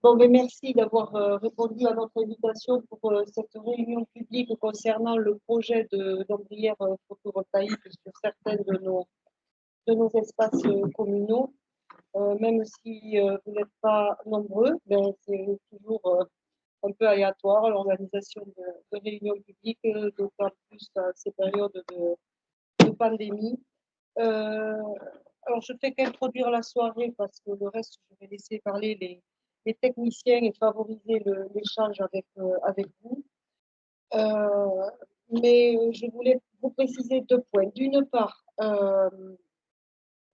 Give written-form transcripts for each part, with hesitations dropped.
Bon, ben merci d'avoir répondu à notre invitation pour cette réunion publique concernant le projet d'ombrière photovoltaïque sur certains de nos espaces communaux. Même si vous n'êtes pas nombreux, ben, c'est toujours un peu aléatoire l'organisation de réunions publiques, d'autant plus à ces périodes de pandémie. Alors, je ne fais qu'introduire la soirée parce que le reste, je vais laisser parler les techniciens et favoriser l'échange avec vous. Euh, mais je voulais vous préciser deux points. D'une part,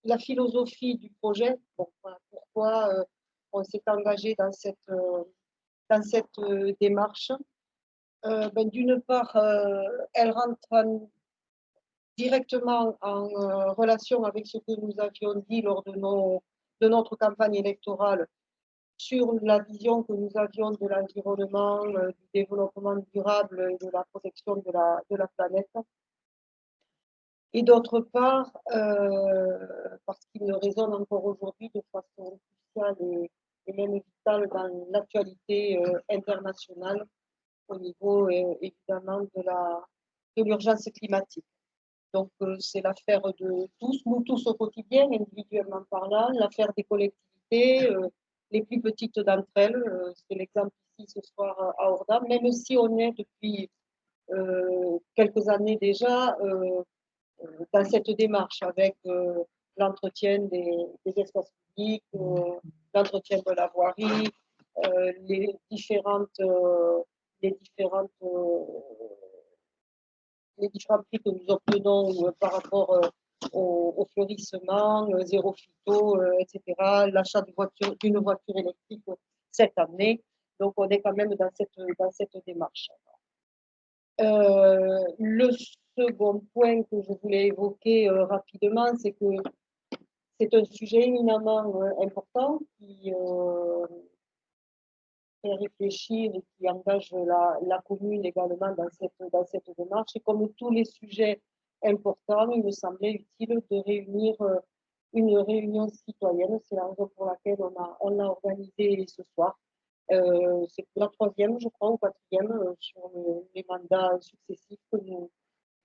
la philosophie du projet, bon, voilà, pourquoi on s'est engagé dans cette démarche. Ben, d'une part, elle rentre directement en relation avec ce que nous avions dit lors de notre campagne électorale sur la vision que nous avions de l'environnement, du développement durable et de la protection de la planète. Et d'autre part, parce qu'il résonne encore aujourd'hui de façon cruciale et même vitale dans l'actualité internationale au niveau évidemment de l'urgence climatique. Donc, c'est l'affaire de tous, nous tous au quotidien, individuellement parlant, l'affaire des collectivités, les plus petites d'entre elles. C'est l'exemple ici ce soir à Orda, même si on est depuis quelques années déjà dans cette démarche avec l'entretien des espaces publics, l'entretien de la voirie, les différentes les différents prix que nous obtenons par rapport au fleurissement, zéro phyto, etc., l'achat d'une voiture électrique cette année. Donc, on est quand même dans cette démarche. Le second point que je voulais évoquer rapidement, c'est que c'est un sujet éminemment important qui fait réfléchir et qui engage la commune également dans cette démarche. Et comme tous les sujets importants, il me semblait utile de réunir une réunion citoyenne. C'est la raison pour laquelle on l'a organisé ce soir. C'est la troisième, je crois, ou quatrième sur les mandats successifs que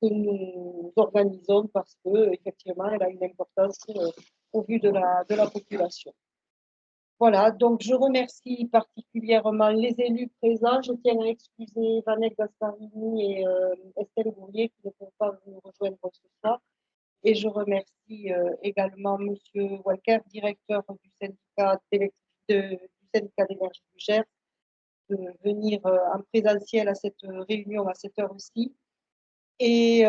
nous organisons parce que effectivement, elle a une importance au vu de la population. Voilà, donc je remercie particulièrement les élus présents. Je tiens à excuser Vanette Gasparini et Estelle Bourrier qui ne peuvent pas nous rejoindre ce soir. Et je remercie également M. Walker, directeur du syndicat d'énergie du Gers, de venir en présentiel à cette réunion à cette heure-ci. Et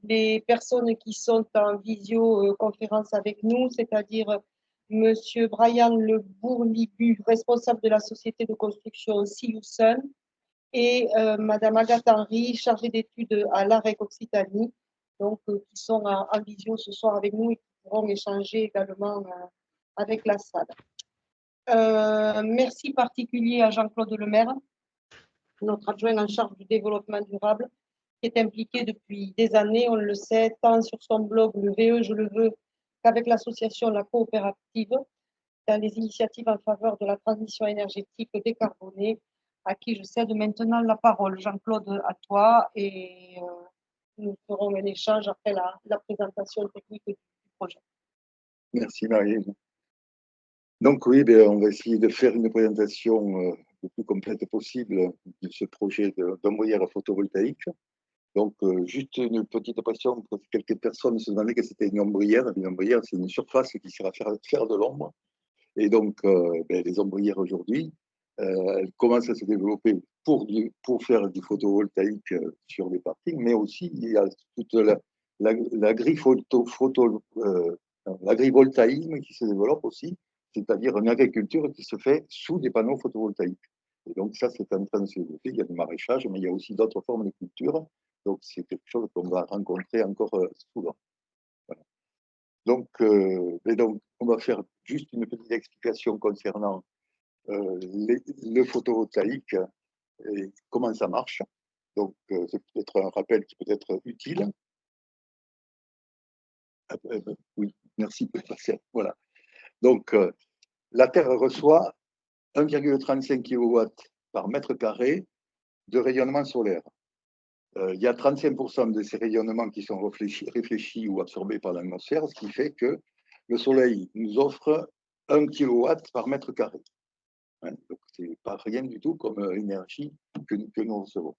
les personnes qui sont en visioconférence avec nous, c'est-à-dire Monsieur Brian Le Bourlibu, responsable de la société de construction Sioussen, et Madame Agathe Henry, chargée d'études à l'AREC Occitanie, donc qui sont en visio ce soir avec nous et qui pourront échanger également avec la salle. Merci particulier à Jean-Claude Lemaire, notre adjoint en charge du développement durable, qui est impliqué depuis des années, on le sait, tant sur son blog Le VE, je le veux, qu'avec l'association La Coopérative, dans les initiatives en faveur de la transition énergétique décarbonée, à qui je cède maintenant la parole. Jean-Claude, à toi, et nous ferons un échange après la présentation technique du projet. Merci Marie. Donc oui, on va essayer de faire une présentation le plus complète possible de ce projet d'ombrière photovoltaïque. Donc juste une petite précision, parce que quelques personnes se demandaient que c'était une ombrière. Une ombrière, c'est une surface qui sert à faire de l'ombre. Et donc les ombrières aujourd'hui, elles commencent à se développer pour faire du photovoltaïque sur des parkings, mais aussi il y a toute l'agrivoltaïsme qui se développe aussi, c'est-à-dire une agriculture qui se fait sous des panneaux photovoltaïques. Et donc ça, c'est en train de se développer. Il y a du maraîchage, mais il y a aussi d'autres formes de culture. Donc c'est quelque chose qu'on va rencontrer encore souvent. Voilà. Donc, on va faire juste une petite explication concernant le photovoltaïque et comment ça marche. Donc, c'est peut-être un rappel qui peut être utile. Oui, merci. Voilà. Donc, la Terre reçoit 1,35 kW par mètre carré de rayonnement solaire. Il y a 35% de ces rayonnements qui sont réfléchis ou absorbés par l'atmosphère, ce qui fait que le Soleil nous offre 1 kW par mètre carré. Donc, ce n'est pas rien du tout comme énergie que nous recevons.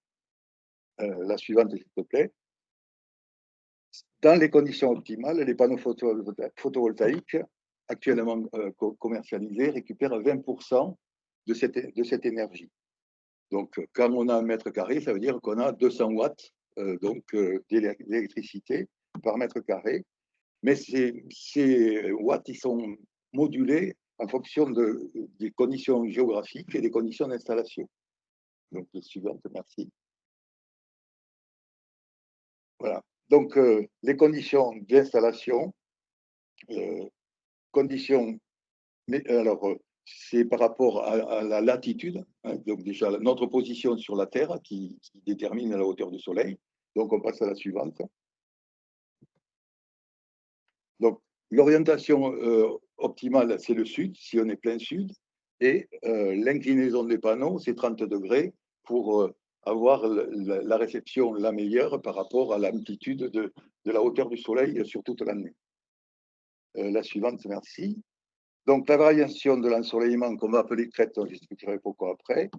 La suivante, s'il te plaît. Dans les conditions optimales, les panneaux photovoltaïques actuellement commercialisés récupèrent 20% de cette énergie. Donc, quand on a un mètre carré, ça veut dire qu'on a 200 watts d'électricité par mètre carré. Mais ces watts, ils sont modulés en fonction des conditions géographiques et des conditions d'installation. Donc, la suivante, merci. Voilà. Donc, les conditions d'installation, c'est par rapport à la latitude, hein, donc déjà notre position sur la Terre qui détermine la hauteur du Soleil. Donc, on passe à la suivante. Donc, l'orientation optimale, c'est le sud, si on est plein sud, et l'inclinaison des panneaux, c'est 30 degrés pour avoir la réception la meilleure par rapport à l'amplitude de la hauteur du Soleil sur toute l'année. La suivante, merci. Donc, la variation de l'ensoleillement, qu'on va appeler crête, j'expliquerai pourquoi après,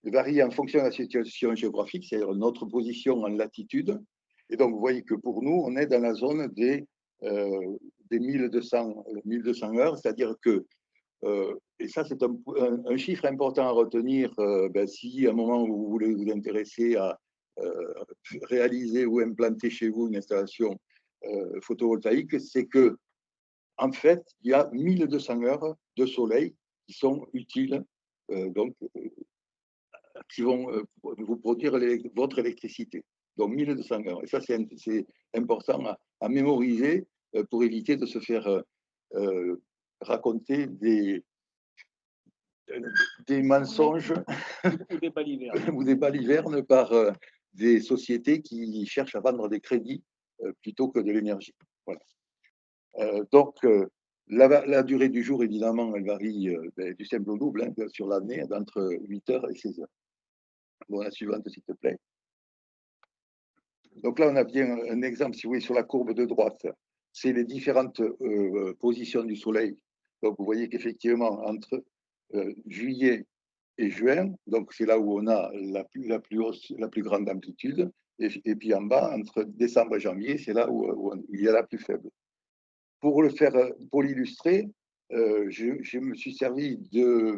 varie en fonction de la situation géographique, c'est-à-dire notre position en latitude. Et donc, vous voyez que pour nous, on est dans la zone des 1200 heures, c'est-à-dire que, et ça c'est un chiffre important à retenir, si à un moment où vous voulez vous intéresser à réaliser ou implanter chez vous une installation photovoltaïque, c'est que en fait, il y a 1200 heures de soleil qui sont utiles, qui vont vous produire votre électricité. Donc 1200 heures. Et ça, c'est important à mémoriser pour éviter de se faire raconter des mensonges ou des balivernes par des sociétés qui cherchent à vendre des crédits plutôt que de l'énergie. Voilà. Donc, la durée du jour, évidemment, elle varie du simple au double sur l'année, d'entre 8 heures et 16 heures. Bon, la suivante, s'il te plaît. Donc là, on a bien un exemple, si vous voyez, sur la courbe de droite. C'est les différentes positions du Soleil. Donc, vous voyez qu'effectivement, entre juillet et juin, donc c'est là où on a la plus grande amplitude. Et puis en bas, entre décembre et janvier, c'est là où il y a la plus faible. Pour l'illustrer, je me suis servi de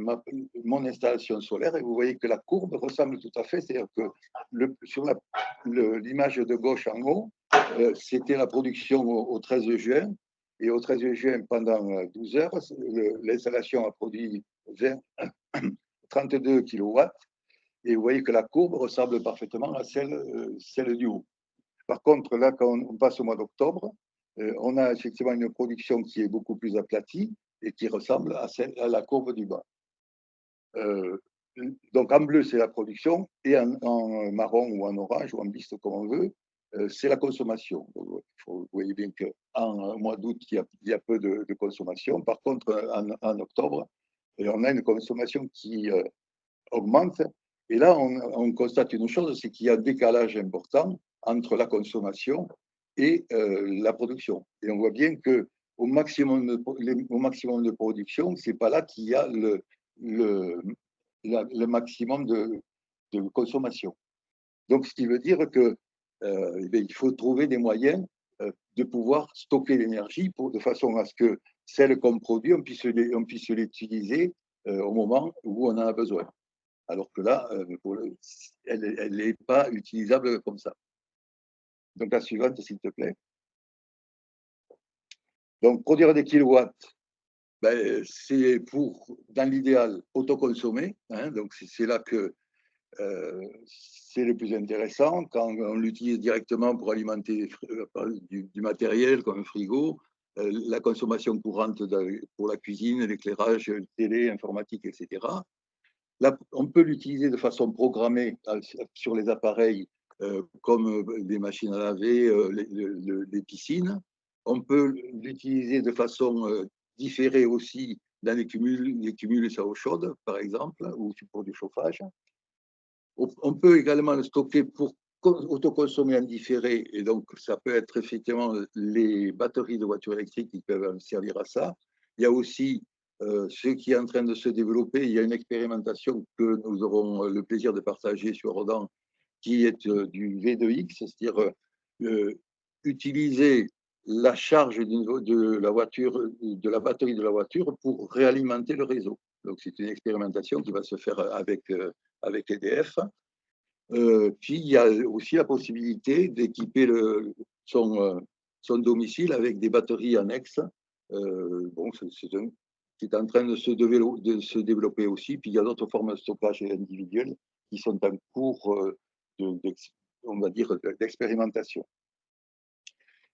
mon installation solaire et vous voyez que la courbe ressemble tout à fait, c'est-à-dire que sur l'image de gauche en haut, c'était la production au 13 juin et au 13 juin, pendant 12 heures, l'installation a produit 32 kW et vous voyez que la courbe ressemble parfaitement à celle du haut. Par contre, là, quand on passe au mois d'octobre, on a effectivement une production qui est beaucoup plus aplatie et qui ressemble à la courbe du bas. Donc en bleu, c'est la production, et en marron ou en orange ou en bistre, comme on veut, c'est la consommation. Donc, vous voyez bien qu'en mois d'août, il y a peu de consommation. Par contre, en octobre, on a une consommation qui augmente. Et là, on constate une chose, c'est qu'il y a un décalage important entre la consommation et la production. Et on voit bien qu'au maximum de production, ce n'est pas là qu'il y a le maximum de consommation. Donc, ce qui veut dire que il faut trouver des moyens de pouvoir stocker l'énergie de façon à ce que celle qu'on produit, on puisse l'utiliser au moment où on en a besoin. Alors que là, elle n'est pas utilisable comme ça. Donc, la suivante, s'il te plaît. Donc, produire des kilowatts, c'est dans l'idéal, autoconsommer. Donc, c'est là que c'est le plus intéressant. Quand on l'utilise directement pour alimenter du matériel comme un frigo, la consommation courante pour la cuisine, l'éclairage, télé, informatique, etc. Là, on peut l'utiliser de façon programmée sur les appareils comme des machines à laver, les piscines. On peut l'utiliser de façon différée aussi dans les cumuls à eau chaude, par exemple, ou pour du chauffage. On peut également le stocker pour autoconsommer en différé, et donc ça peut être effectivement les batteries de voitures électriques qui peuvent servir à ça. Il y a aussi ce qui est en train de se développer. Il y a une expérimentation que nous aurons le plaisir de partager sur Rodan, qui est du V2X, c'est-à-dire utiliser la charge de la voiture, de la batterie de la voiture pour réalimenter le réseau. Donc c'est une expérimentation qui va se faire avec EDF. Puis il y a aussi la possibilité d'équiper son domicile avec des batteries annexes. Bon, c'est en train de se développer aussi. Puis il y a d'autres formes de stockage individuelles qui sont en cours on va dire, d'expérimentation.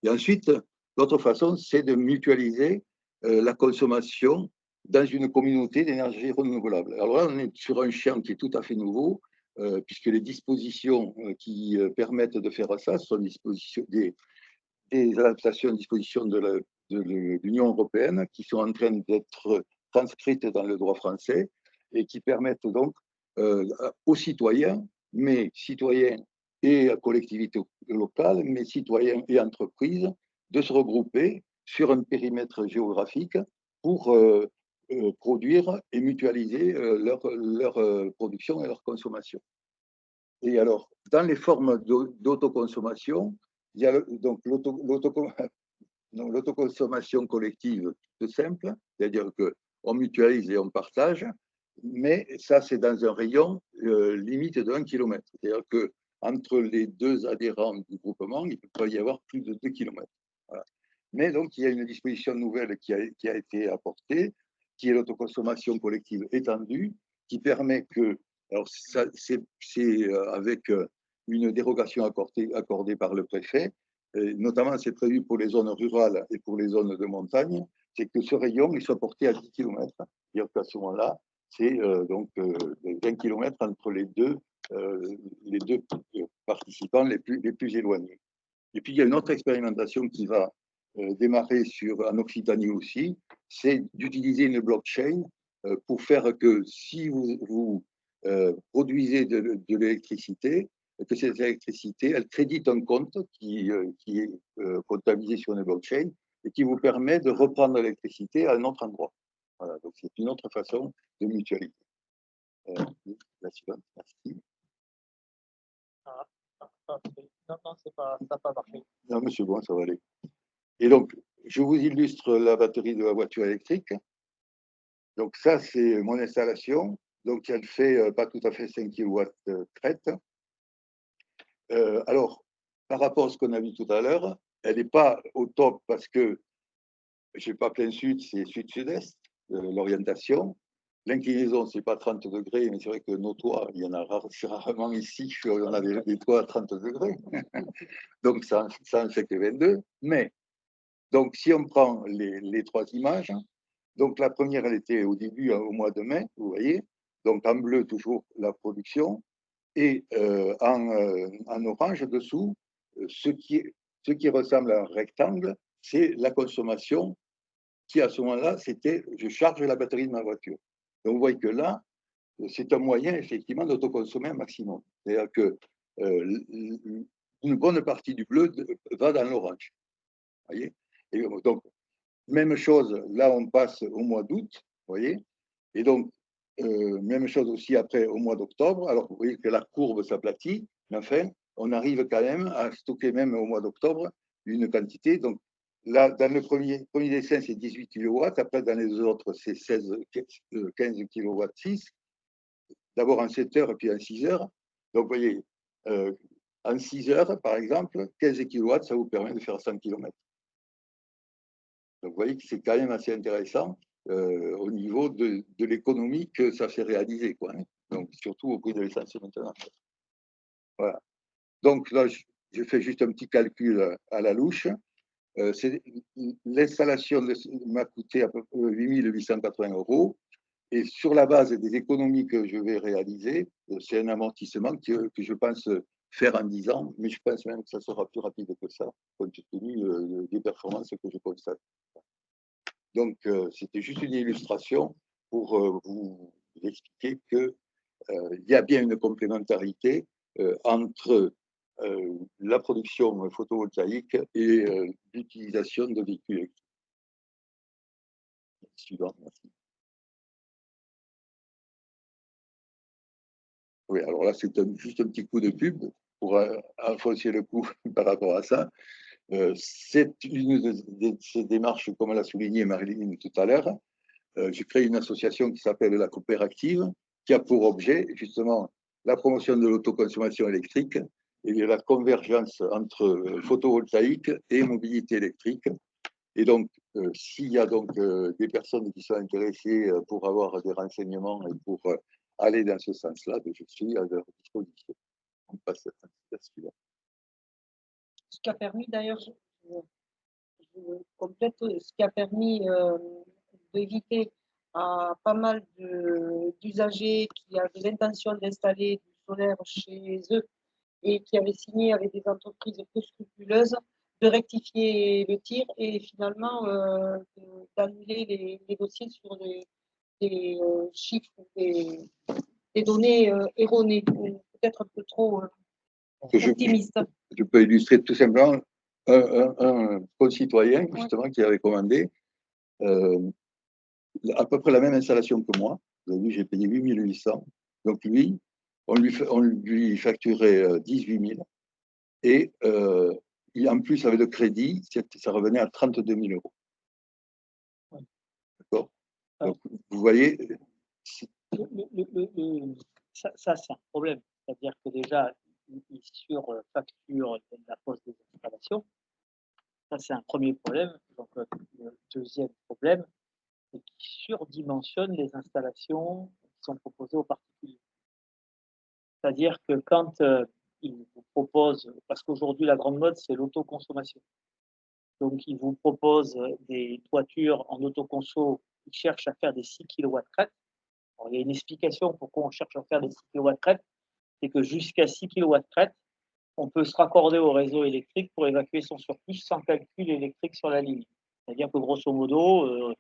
Et ensuite, l'autre façon, c'est de mutualiser la consommation dans une communauté d'énergie renouvelable. Alors là, on est sur un champ qui est tout à fait nouveau, puisque les dispositions qui permettent de faire ça sont des adaptations à disposition de l'Union européenne qui sont en train d'être transcrites dans le droit français et qui permettent donc aux citoyens, mais citoyens et à collectivités locales, mais citoyens et entreprises, de se regrouper sur un périmètre géographique pour produire et mutualiser leur production et leur consommation. Et alors, dans les formes d'autoconsommation, il y a donc l'autoconsommation collective toute simple, c'est-à-dire qu'on mutualise et on partage, mais ça, c'est dans un rayon limite de 1 km. C'est-à-dire qu'entre les deux adhérents du groupement, il peut y avoir plus de 2 km. Voilà. Mais donc, il y a une disposition nouvelle qui a été apportée, qui est l'autoconsommation collective étendue, qui permet que, alors c'est avec une dérogation accordée par le préfet, et notamment c'est prévu pour les zones rurales et pour les zones de montagne, c'est que ce rayon il soit porté à 10 km. C'est-à-dire qu'à ce moment-là, c'est donc 20 km entre les deux participants les plus éloignés. Et puis il y a une autre expérimentation qui va démarrer en Occitanie aussi, c'est d'utiliser une blockchain pour faire que si vous produisez de l'électricité, que cette électricité, elle crédite un compte qui est comptabilisé sur une blockchain et qui vous permet de reprendre l'électricité à un autre endroit. Voilà, donc c'est une autre façon de mutualiser. La suivante, merci. Non, ça n'a pas marché. Non, monsieur, bon, ça va aller. Et donc, je vous illustre la batterie de la voiture électrique. Donc ça, c'est mon installation. Donc, elle fait pas tout à fait 5 kW crête. Alors, par rapport à ce qu'on a vu tout à l'heure, elle n'est pas au top parce que je n'ai pas plein sud, c'est sud-sud-est, l'orientation. L'inclinaison, ce n'est pas 30 degrés, mais c'est vrai que nos toits, il y en a rarement ici, on a des toits à 30 degrés. Donc, ça en fait que 22. Mais, donc, si on prend les trois images, donc la première, elle était au début, au mois de mai, vous voyez. Donc, en bleu, toujours la production. Et en orange dessous, ce qui ressemble à un rectangle, c'est la consommation qui, à ce moment-là, c'était je charge la batterie de ma voiture. Donc, vous voyez que là, c'est un moyen, effectivement, d'autoconsommer un maximum. C'est-à-dire que une bonne partie du bleu va dans l'orange. Voyez. Et donc, même chose, là, on passe au mois d'août, vous voyez. Et donc, même chose aussi après au mois d'octobre. Alors, vous voyez que la courbe s'aplatit, mais enfin, on arrive quand même à stocker même au mois d'octobre une quantité. Donc, là, dans le premier dessin, c'est 18 kW. Après, dans les autres, c'est 15 kW 6. D'abord en 7 heures, puis en 6 heures. Donc, vous voyez, en 6 heures, par exemple, 15 kW, ça vous permet de faire 100 km. Donc, vous voyez que c'est quand même assez intéressant au niveau de l'économie que ça s'est réalisé, quoi, hein. Donc, surtout au prix de l'essence maintenant. Voilà. Donc, là, je fais juste un petit calcul à la louche. L'installation m'a coûté à peu près 8 880 €. Et sur la base des économies que je vais réaliser, c'est un amortissement que je pense faire en 10 ans, mais je pense même que ça sera plus rapide que ça, compte tenu des performances que je constate. Donc, c'était juste une illustration pour vous expliquer qu'il y a bien une complémentarité entre la production photovoltaïque et l'utilisation de véhicules électriques. Suivant, merci. Oui, alors là, c'est juste un petit coup de pub pour enfoncer le coup par rapport à ça. C'est une de ces démarches, comme l'a souligné Marilyn tout à l'heure. J'ai créé une association qui s'appelle la Coopérative, qui a pour objet justement la promotion de l'autoconsommation électrique et la convergence entre photovoltaïque et mobilité électrique. Et donc, s'il y a donc des personnes qui sont intéressées pour avoir des renseignements et pour aller dans ce sens-là, je suis à leur disposition. On passe à la suivante. Ce qui a permis d'ailleurs, je complète, ce qui a permis d'éviter à pas mal d'usagers qui avaient l'intention d'installer du solaire chez eux et qui avaient signé avec des entreprises peu scrupuleuses, de rectifier le tir et finalement d'annuler les dossiers sur des chiffres, des données erronées, peut-être un peu trop optimistes. Je peux illustrer tout simplement un concitoyen justement qui avait commandé à peu près la même installation que moi. Vous avez vu, j'ai payé 8 800. Donc lui, on lui facturait 18 000. Et en plus, avec le crédit, ça revenait à 32 000 euros. D'accord. Donc, vous voyez. Ça c'est un problème. C'est-à-dire que déjà, il surfacture la poste des installations. Ça, c'est un premier problème. Donc, le deuxième problème, c'est qu'il surdimensionne les installations qui sont proposées aux particuliers. C'est-à-dire que quand il vous propose, parce qu'aujourd'hui, la grande mode, c'est l'autoconsommation. Donc, il vous propose des toitures en autoconso qui cherchent à faire des 6 kW crête. Il y a une explication pourquoi on cherche à faire des 6 kW crête, c'est que jusqu'à 6 kW crête, on peut se raccorder au réseau électrique pour évacuer son surplus sans calcul électrique sur la ligne. C'est-à-dire que grosso modo,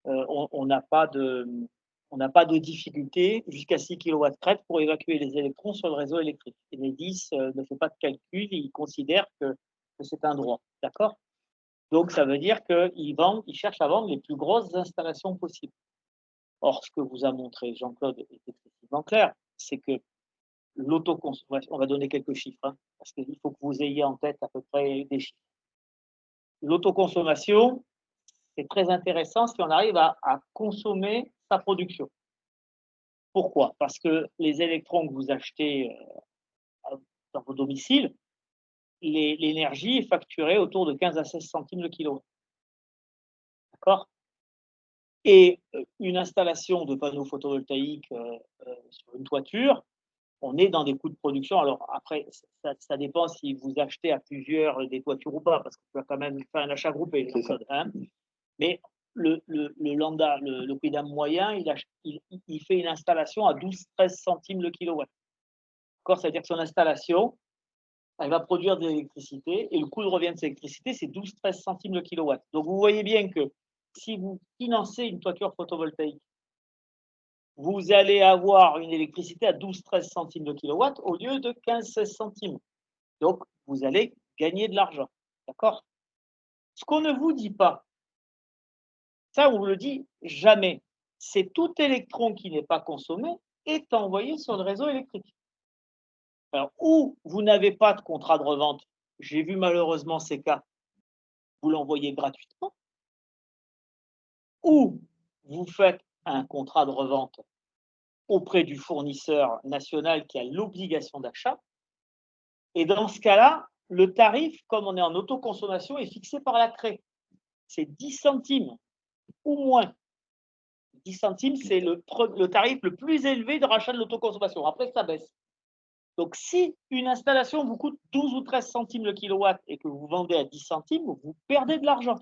on n'a pas de difficulté jusqu'à 6 kW crête pour évacuer les électrons sur le réseau électrique. Et Enedis ne fait pas de calcul, il considère que c'est un droit. D'accord? Donc, ça veut dire qu'il cherche à vendre les plus grosses installations possibles. Or, ce que vous a montré Jean-Claude est excessivement clair, c'est que l'autoconsommation, on va donner quelques chiffres, hein, parce qu'il faut que vous ayez en tête à peu près des chiffres. L'autoconsommation, c'est très intéressant si on arrive à consommer sa production. Pourquoi? Parce que les électrons que vous achetez dans vos domiciles, l'énergie est facturée autour de 15 à 16 centimes le kilowatt. D'accord? Et une installation de panneaux photovoltaïques sur une toiture, on est dans des coûts de production. Alors après, ça dépend si vous achetez à plusieurs des toitures ou pas, parce qu'on peut quand même faire un achat groupé. Hein. Mais le lambda, le quidam moyen, il fait une installation à 12-13 centimes le kilowatt. C'est-à-dire que son installation, elle va produire de l'électricité et le coût de revient de cette électricité, c'est 12-13 centimes le kilowatt. Donc vous voyez bien que si vous financez une toiture photovoltaïque, vous allez avoir une électricité à 12-13 centimes le kilowatt au lieu de 15-16 centimes. Donc, vous allez gagner de l'argent. D'accord? Ce qu'on ne vous dit pas, ça, on vous le dit jamais, c'est tout électron qui n'est pas consommé est envoyé sur le réseau électrique. Alors, où vous n'avez pas de contrat de revente, j'ai vu malheureusement ces cas, vous l'envoyez gratuitement, ou vous faites un contrat de revente auprès du fournisseur national qui a l'obligation d'achat. Et dans ce cas-là, le tarif, comme on est en autoconsommation, est fixé par la CRE. C'est 10 centimes ou moins. 10 centimes, c'est le tarif le plus élevé de rachat de l'autoconsommation. Après, ça baisse. Donc, si une installation vous coûte 12 ou 13 centimes le kilowatt et que vous vendez à 10 centimes, vous perdez de l'argent.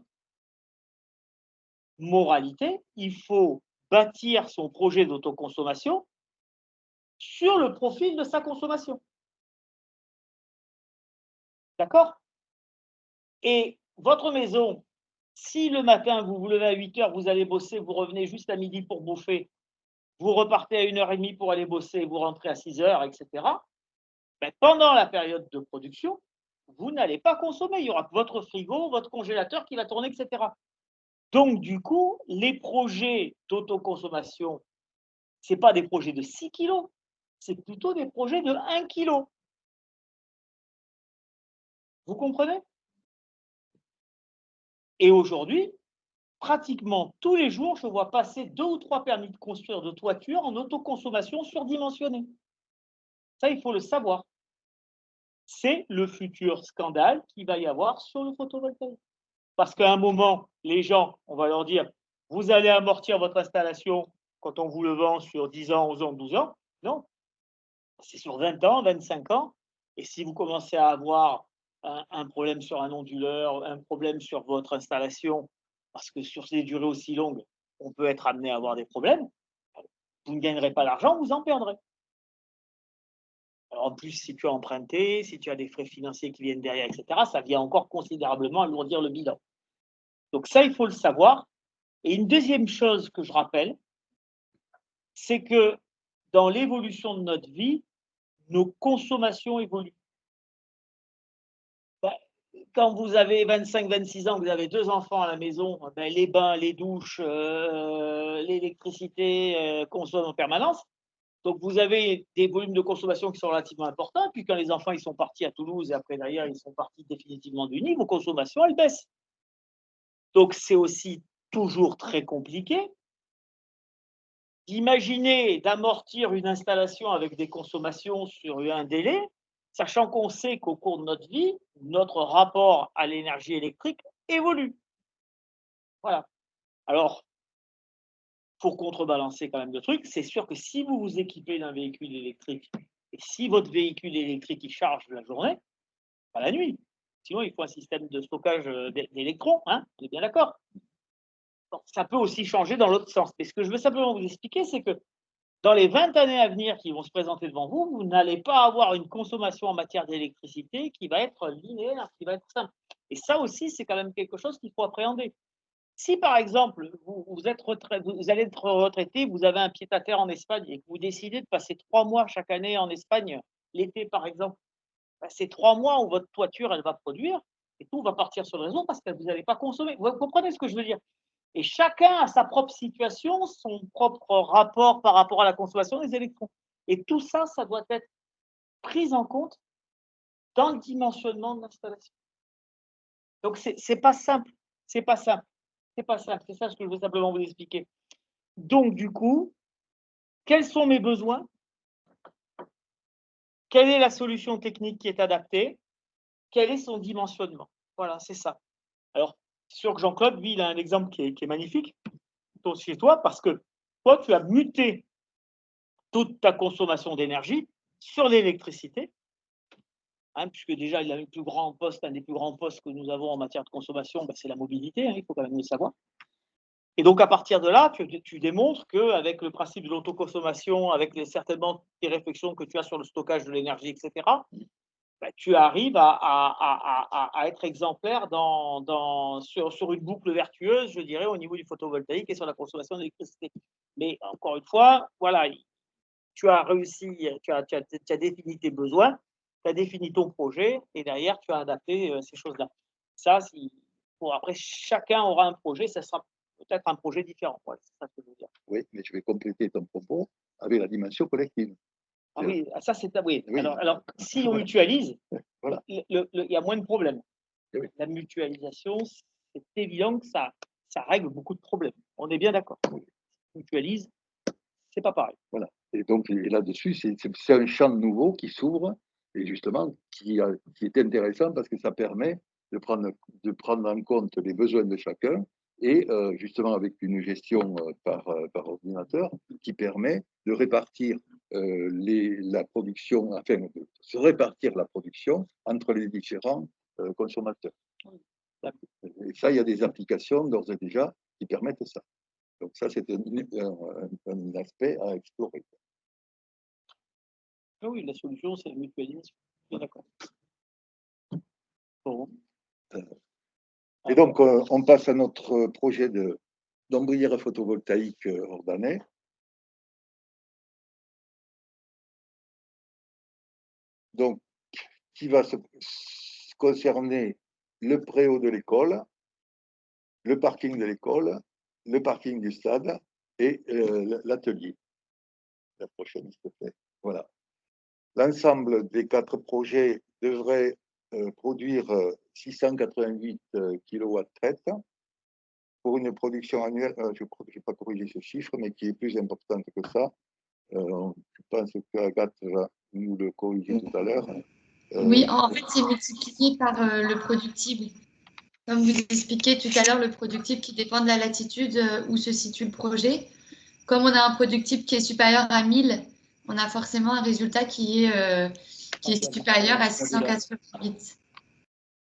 Moralité, il faut bâtir son projet d'autoconsommation sur le profil de sa consommation. D'accord? Et votre maison, Si le matin, vous vous levez à 8 heures, vous allez bosser, vous revenez juste à midi pour bouffer, vous repartez à 1h30 pour aller bosser, vous rentrez à 6 heures, etc. Ben, pendant la période de production, vous n'allez pas consommer. Il y aura votre frigo, votre congélateur qui va tourner, etc. Donc, du coup, les projets d'autoconsommation, ce n'est pas des projets de 6 kilos, c'est plutôt des projets de 1 kilo. Vous comprenez? Et aujourd'hui, pratiquement tous les jours, je vois passer 2 ou 3 permis de construire de toiture en autoconsommation surdimensionnée. Ça, il faut le savoir. C'est le futur scandale qu'il va y avoir sur le photovoltaïque. Parce qu'à un moment, les gens, on va leur dire, vous allez amortir votre installation quand on vous le vend sur 10 ans, 11 ans, 12 ans. Non, c'est sur 20 ans, 25 ans. Et si vous commencez à avoir un problème sur un onduleur, un problème sur votre installation, parce que sur ces durées aussi longues, on peut être amené à avoir des problèmes, vous ne gagnerez pas l'argent, vous en perdrez. Alors en plus, si tu as emprunté, si tu as des frais financiers qui viennent derrière, etc., ça vient encore considérablement alourdir le bilan. Donc ça, il faut le savoir. Et une deuxième chose que je rappelle, c'est que dans l'évolution de notre vie, nos consommations évoluent. Ben, quand vous avez 25-26 ans, que vous avez 2 enfants à la maison, ben, les bains, les douches, l'électricité consomment en permanence. Donc vous avez des volumes de consommation qui sont relativement importants. Puis quand les enfants ils sont partis à Toulouse et après derrière ils sont partis définitivement du nid, vos consommations elles baissent. Donc c'est aussi toujours très compliqué d'imaginer d'amortir une installation avec des consommations sur un délai, sachant qu'on sait qu'au cours de notre vie, notre rapport à l'énergie électrique évolue. Voilà. Alors, pour contrebalancer quand même le truc, c'est sûr que si vous vous équipez d'un véhicule électrique et si votre véhicule électrique il charge la journée, pas la nuit, sinon il faut un système de stockage d'électrons, hein, on est bien d'accord. Ça peut aussi changer dans l'autre sens. Mais ce que je veux simplement vous expliquer, c'est que dans les 20 années à venir qui vont se présenter devant vous, vous n'allez pas avoir une consommation en matière d'électricité qui va être linéaire, qui va être simple. Et ça aussi, c'est quand même quelque chose qu'il faut appréhender. Si par exemple, vous allez être retraité, vous avez un pied-à-terre en Espagne et que vous décidez de passer 3 mois chaque année en Espagne, l'été par exemple, ben, c'est 3 mois où votre toiture, elle va produire et tout va partir sur le réseau parce que vous n'allez pas consommer. Vous comprenez ce que je veux dire? Et chacun a sa propre situation, son propre rapport par rapport à la consommation des électrons. Et tout ça, ça doit être pris en compte dans le dimensionnement de l'installation. Donc, c'est pas simple. C'est pas simple. C'est pas simple. C'est ça ce que je veux simplement vous expliquer. Donc, du coup, quels sont mes besoins? Quelle est la solution technique qui est adaptée? Quel est son dimensionnement? Voilà, c'est ça. Alors, c'est sûr que Jean-Claude, lui, il a un exemple qui est magnifique chez toi parce que toi, tu as muté toute ta consommation d'énergie sur l'électricité, hein, puisque déjà, il a le plus grand poste, un des plus grands postes que nous avons en matière de consommation, ben, c'est la mobilité, hein, il faut quand même le savoir. Et donc, à partir de là, tu démontres qu'avec le principe de l'autoconsommation, avec certainement tes réflexions que tu as sur le stockage de l'énergie, etc., ben, tu arrives à être exemplaire sur une boucle vertueuse, je dirais, au niveau du photovoltaïque et sur la consommation d'électricité. Mais encore une fois, voilà, tu as réussi, tu as défini tes besoins, tu as défini ton projet et derrière, tu as adapté ces choses-là. Ça, bon, après, chacun aura un projet, ça sera peut-être un projet différent. Voilà, c'est ça que je veux dire. Oui, mais je vais compléter ton propos avec la dimension collective. Ah oui, ça c'est oui. Oui. Alors, si on mutualise, voilà. Il y a moins de problèmes. Oui. La mutualisation, c'est évident que ça règle beaucoup de problèmes. On est bien d'accord. Oui. Mutualise, c'est pas pareil. Voilà. Et donc, là-dessus, c'est un champ nouveau qui s'ouvre et justement qui est intéressant parce que ça permet de prendre en compte les besoins de chacun et justement avec une gestion par ordinateur qui permet de répartir la production, enfin de se répartir la production entre les différents consommateurs. Et ça, il y a des applications d'ores et déjà qui permettent ça. Donc ça, c'est un aspect à explorer. Ah oui, la solution, c'est la mutualisation. Bien d'accord. Bon. Et donc, on passe à notre projet d'ombrière photovoltaïque ordonnée. Donc, qui va concerner le préau de l'école, le parking de l'école, le parking du stade et l'atelier. La prochaine, s'il te plaît. Voilà. L'ensemble des 4 projets devrait produire 688 kW/traite pour une production annuelle, je n'ai pas corrigé ce chiffre, mais qui est plus importante que ça. Je pense que Agathe va nous le corriger tout à l'heure. Oui, en fait, c'est multiplié par le productible. Comme vous expliquiez tout à l'heure, le productible qui dépend de la latitude où se situe le projet. Comme on a un productible qui est supérieur à 1000, on a forcément un résultat qui est supérieur à 688.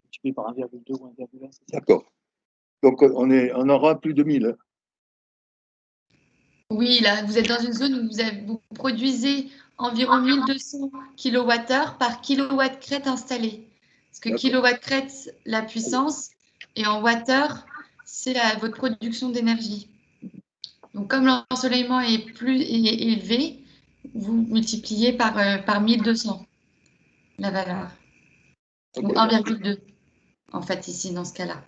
Multiplié par 1,2 ou 1,1. D'accord. Donc, on aura plus de 1000. Oui, là, vous êtes dans une zone où vous produisez environ 1200 kWh par kilowatt crête installé. Parce que kilowatt crête, la puissance, et en wattheure, c'est votre production d'énergie. Donc, comme l'ensoleillement est élevé, vous multipliez par 1200 la valeur. Ou 1,2 en fait ici dans ce cas-là.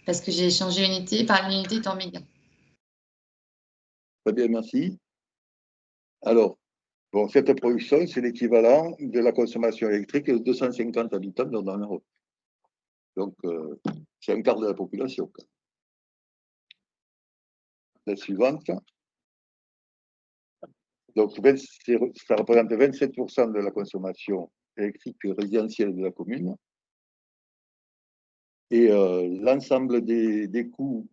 Parce que j'ai changé unité par l'unité est en mégas. Très bien, merci. Alors, bon, cette production, c'est l'équivalent de la consommation électrique de 250 habitants dans l'Europe. Donc, c'est un quart de la population. La suivante. Donc, ça représente 27% de la consommation électrique résidentielle de la commune. Et l'ensemble des coûts,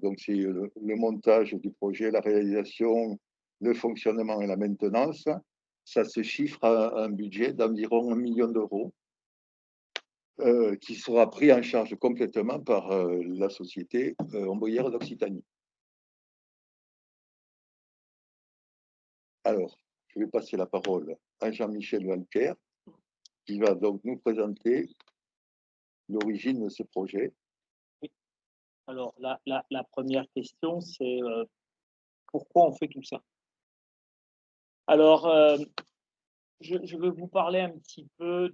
donc c'est le montage du projet, la réalisation, le fonctionnement et la maintenance, ça se chiffre à un budget d'environ 1 million d'euros qui sera pris en charge complètement par la société Ombrière d'Occitanie. Alors, je vais passer la parole à Jean-Michel Valquer, qui va donc nous présenter l'origine de ce projet. Alors, la première question, c'est pourquoi on fait tout ça? Alors, je veux vous parler un petit peu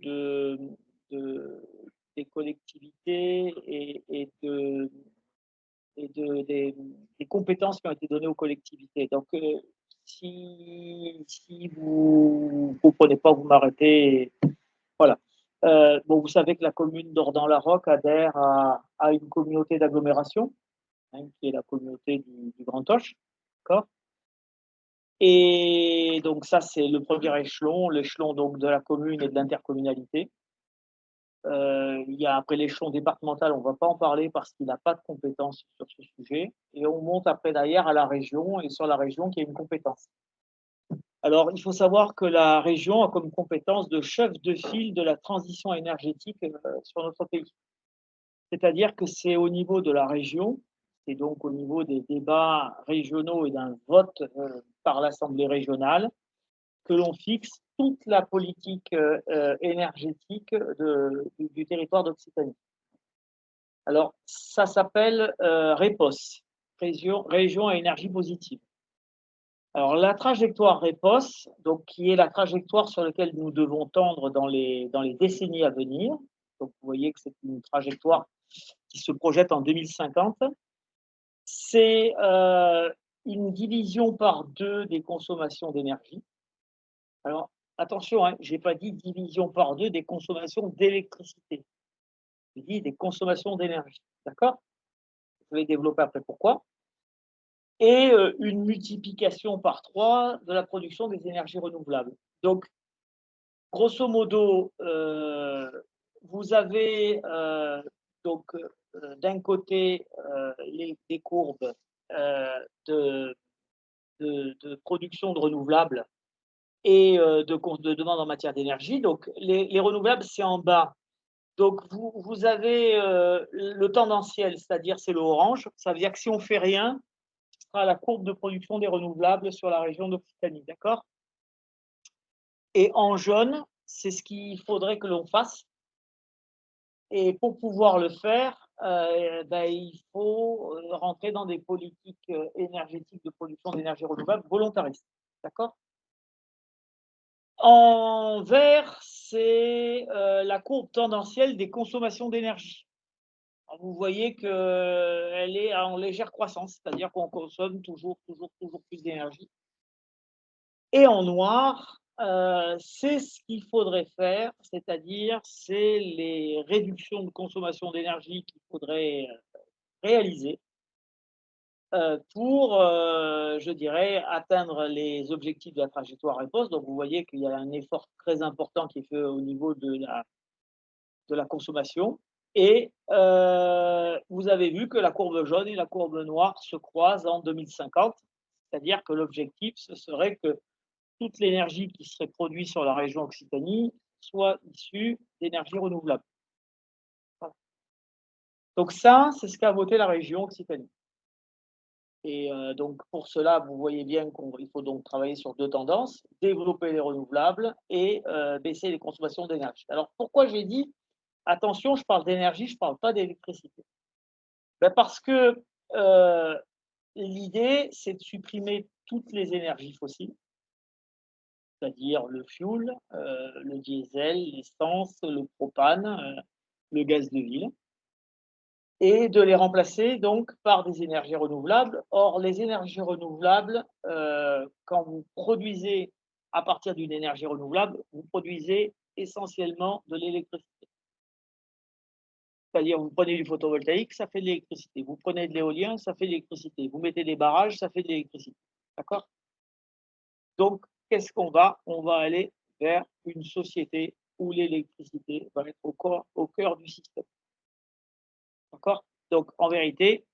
des collectivités et des compétences qui ont été données aux collectivités. Donc, si vous ne comprenez pas, vous m'arrêtez. Voilà. Bon, vous savez que la commune d'Ordan-la-Roque adhère à une communauté d'agglomération, qui est la communauté du Grand Auch. D'accord ? Et donc ça, c'est le premier échelon, l'échelon donc de la commune et de l'intercommunalité. Il y a après l'échelon départemental, on ne va pas en parler parce qu'il n'a pas de compétence sur ce sujet. Et on monte après derrière à la région, et sur la région qui a une compétence. Alors, il faut savoir que la région a comme compétence de chef de file de la transition énergétique sur notre pays. C'est-à-dire que c'est au niveau de la région, et donc au niveau des débats régionaux et d'un vote par l'Assemblée régionale, que l'on fixe toute la politique énergétique du territoire d'Occitanie. Alors, ça s'appelle REPOS, Région à énergie positive. Alors, la trajectoire REPOS, donc, qui est la trajectoire sur laquelle nous devons tendre dans les décennies à venir, donc vous voyez que c'est une trajectoire qui se projette en 2050, c'est une division par 2 des consommations d'énergie. Alors, attention, hein, je n'ai pas dit division par 2 des consommations d'électricité. J'ai dit des consommations d'énergie. D'accord ? Je vais développer après pourquoi. Et une multiplication par 3 de la production des énergies renouvelables. Donc, grosso modo, vous avez d'un côté les courbes de production de renouvelables et de demande en matière d'énergie. Donc, les renouvelables, c'est en bas. Donc, vous avez le tendanciel, c'est-à-dire c'est le orange. Ça veut dire que si on ne fait rien, ce sera la courbe de production des renouvelables sur la région d'Occitanie. D'accord ? Et en jaune, c'est ce qu'il faudrait que l'on fasse. Et pour pouvoir le faire, il faut rentrer dans des politiques énergétiques de production d'énergie renouvelable volontaristes. D'accord? En vert, c'est la courbe tendancielle des consommations d'énergie. Vous voyez qu'elle est en légère croissance, c'est-à-dire qu'on consomme toujours plus d'énergie. Et en noir, c'est ce qu'il faudrait faire, c'est-à-dire c'est les réductions de consommation d'énergie qu'il faudrait réaliser pour, je dirais, atteindre les objectifs de la trajectoire REPOS. Donc, vous voyez qu'il y a un effort très important qui est fait au niveau de la consommation. Et vous avez vu que la courbe jaune et la courbe noire se croisent en 2050, c'est-à-dire que l'objectif, ce serait que toute l'énergie qui serait produite sur la région Occitanie soit issue d'énergie renouvelable. Voilà. Donc ça, c'est ce qu'a voté la région Occitanie. Et donc pour cela, vous voyez bien qu'il faut donc travailler sur deux tendances, développer les renouvelables et baisser les consommations d'énergie. Alors pourquoi j'ai dit, attention, je parle d'énergie, je ne parle pas d'électricité? Parce que l'idée, c'est de supprimer toutes les énergies fossiles, c'est-à-dire le fioul, le diesel, l'essence, le propane, le gaz de ville, et de les remplacer donc par des énergies renouvelables. Or, les énergies renouvelables, quand vous produisez à partir d'une énergie renouvelable, vous produisez essentiellement de l'électricité. C'est-à-dire, vous prenez du photovoltaïque, ça fait de l'électricité. Vous prenez de l'éolien, ça fait de l'électricité. Vous mettez des barrages, ça fait de l'électricité. D'accord? Donc, qu'est-ce qu'on va? On va aller vers une société où l'électricité va être au cœur du système. D'accord? Donc, en vérité,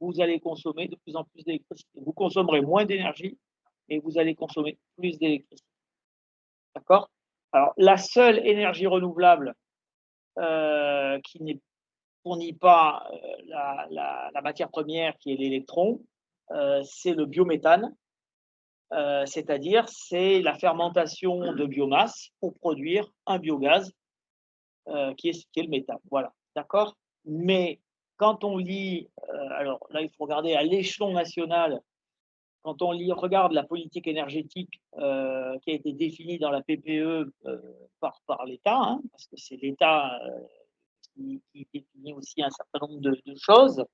vous allez consommer de plus en plus d'électricité. Vous consommerez moins d'énergie, mais vous allez consommer plus d'électricité. D'accord? Alors, la seule énergie renouvelable qui ne fournit pas la matière première qui est l'électron, c'est le biométhane. C'est-à-dire, c'est la fermentation de biomasse pour produire un biogaz qui est le méthane. Voilà, d'accord? Mais quand on lit, alors là, il faut regarder à l'échelon national, quand on regarde la politique énergétique qui a été définie dans la PPE par l'État, hein, parce que c'est l'État qui définit aussi un certain nombre de choses,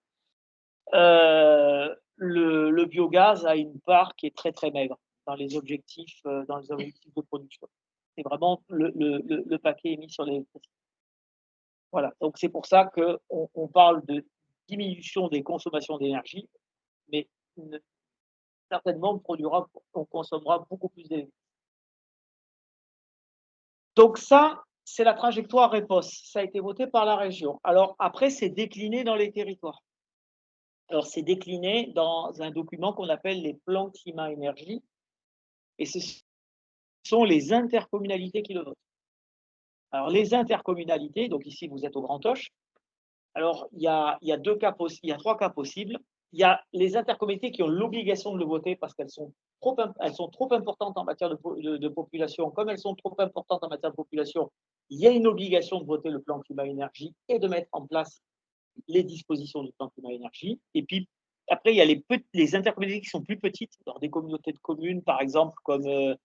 le biogaz a une part qui est très très maigre dans les objectifs de production. C'est vraiment le paquet émis sur l'électricité. Voilà, donc c'est pour ça qu'on parle de diminution des consommations d'énergie, mais certainement on consommera beaucoup plus d'énergie. Donc ça, c'est la trajectoire REPOS. Ça a été voté par la région. Alors après, c'est décliné dans les territoires. Alors c'est décliné dans un document qu'on appelle les plans climat-énergie, et ce sont les intercommunalités qui le votent. Alors les intercommunalités, donc ici vous êtes au Grand Auch. Alors il y a trois cas possibles. Il y a les intercommunalités qui ont l'obligation de le voter parce qu'elles sont trop importantes en matière de population. Comme elles sont trop importantes en matière de population, il y a une obligation de voter le plan climat-énergie et de mettre en place les dispositions du plan climat-énergie. Et puis après, il y a les intercommunalités qui sont plus petites, dans des communautés de communes, par exemple, comme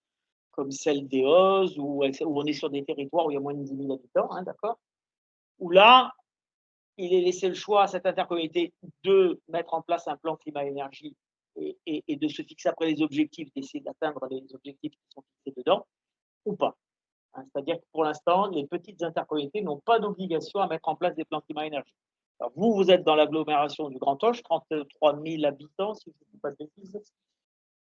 celle d'Eos, où on est sur des territoires où il y a moins de 10 000 habitants, hein, d'accord? Où là, il est laissé le choix à cette intercommunalité de mettre en place un plan climat-énergie et de se fixer après les objectifs, d'essayer d'atteindre les objectifs qui sont fixés dedans, ou pas. Hein, c'est-à-dire que pour l'instant, les petites intercommunalités n'ont pas d'obligation à mettre en place des plans climat-énergie. Alors vous êtes dans l'agglomération du Grand Auch, 33 000 habitants, si je ne dis pas de bêtises.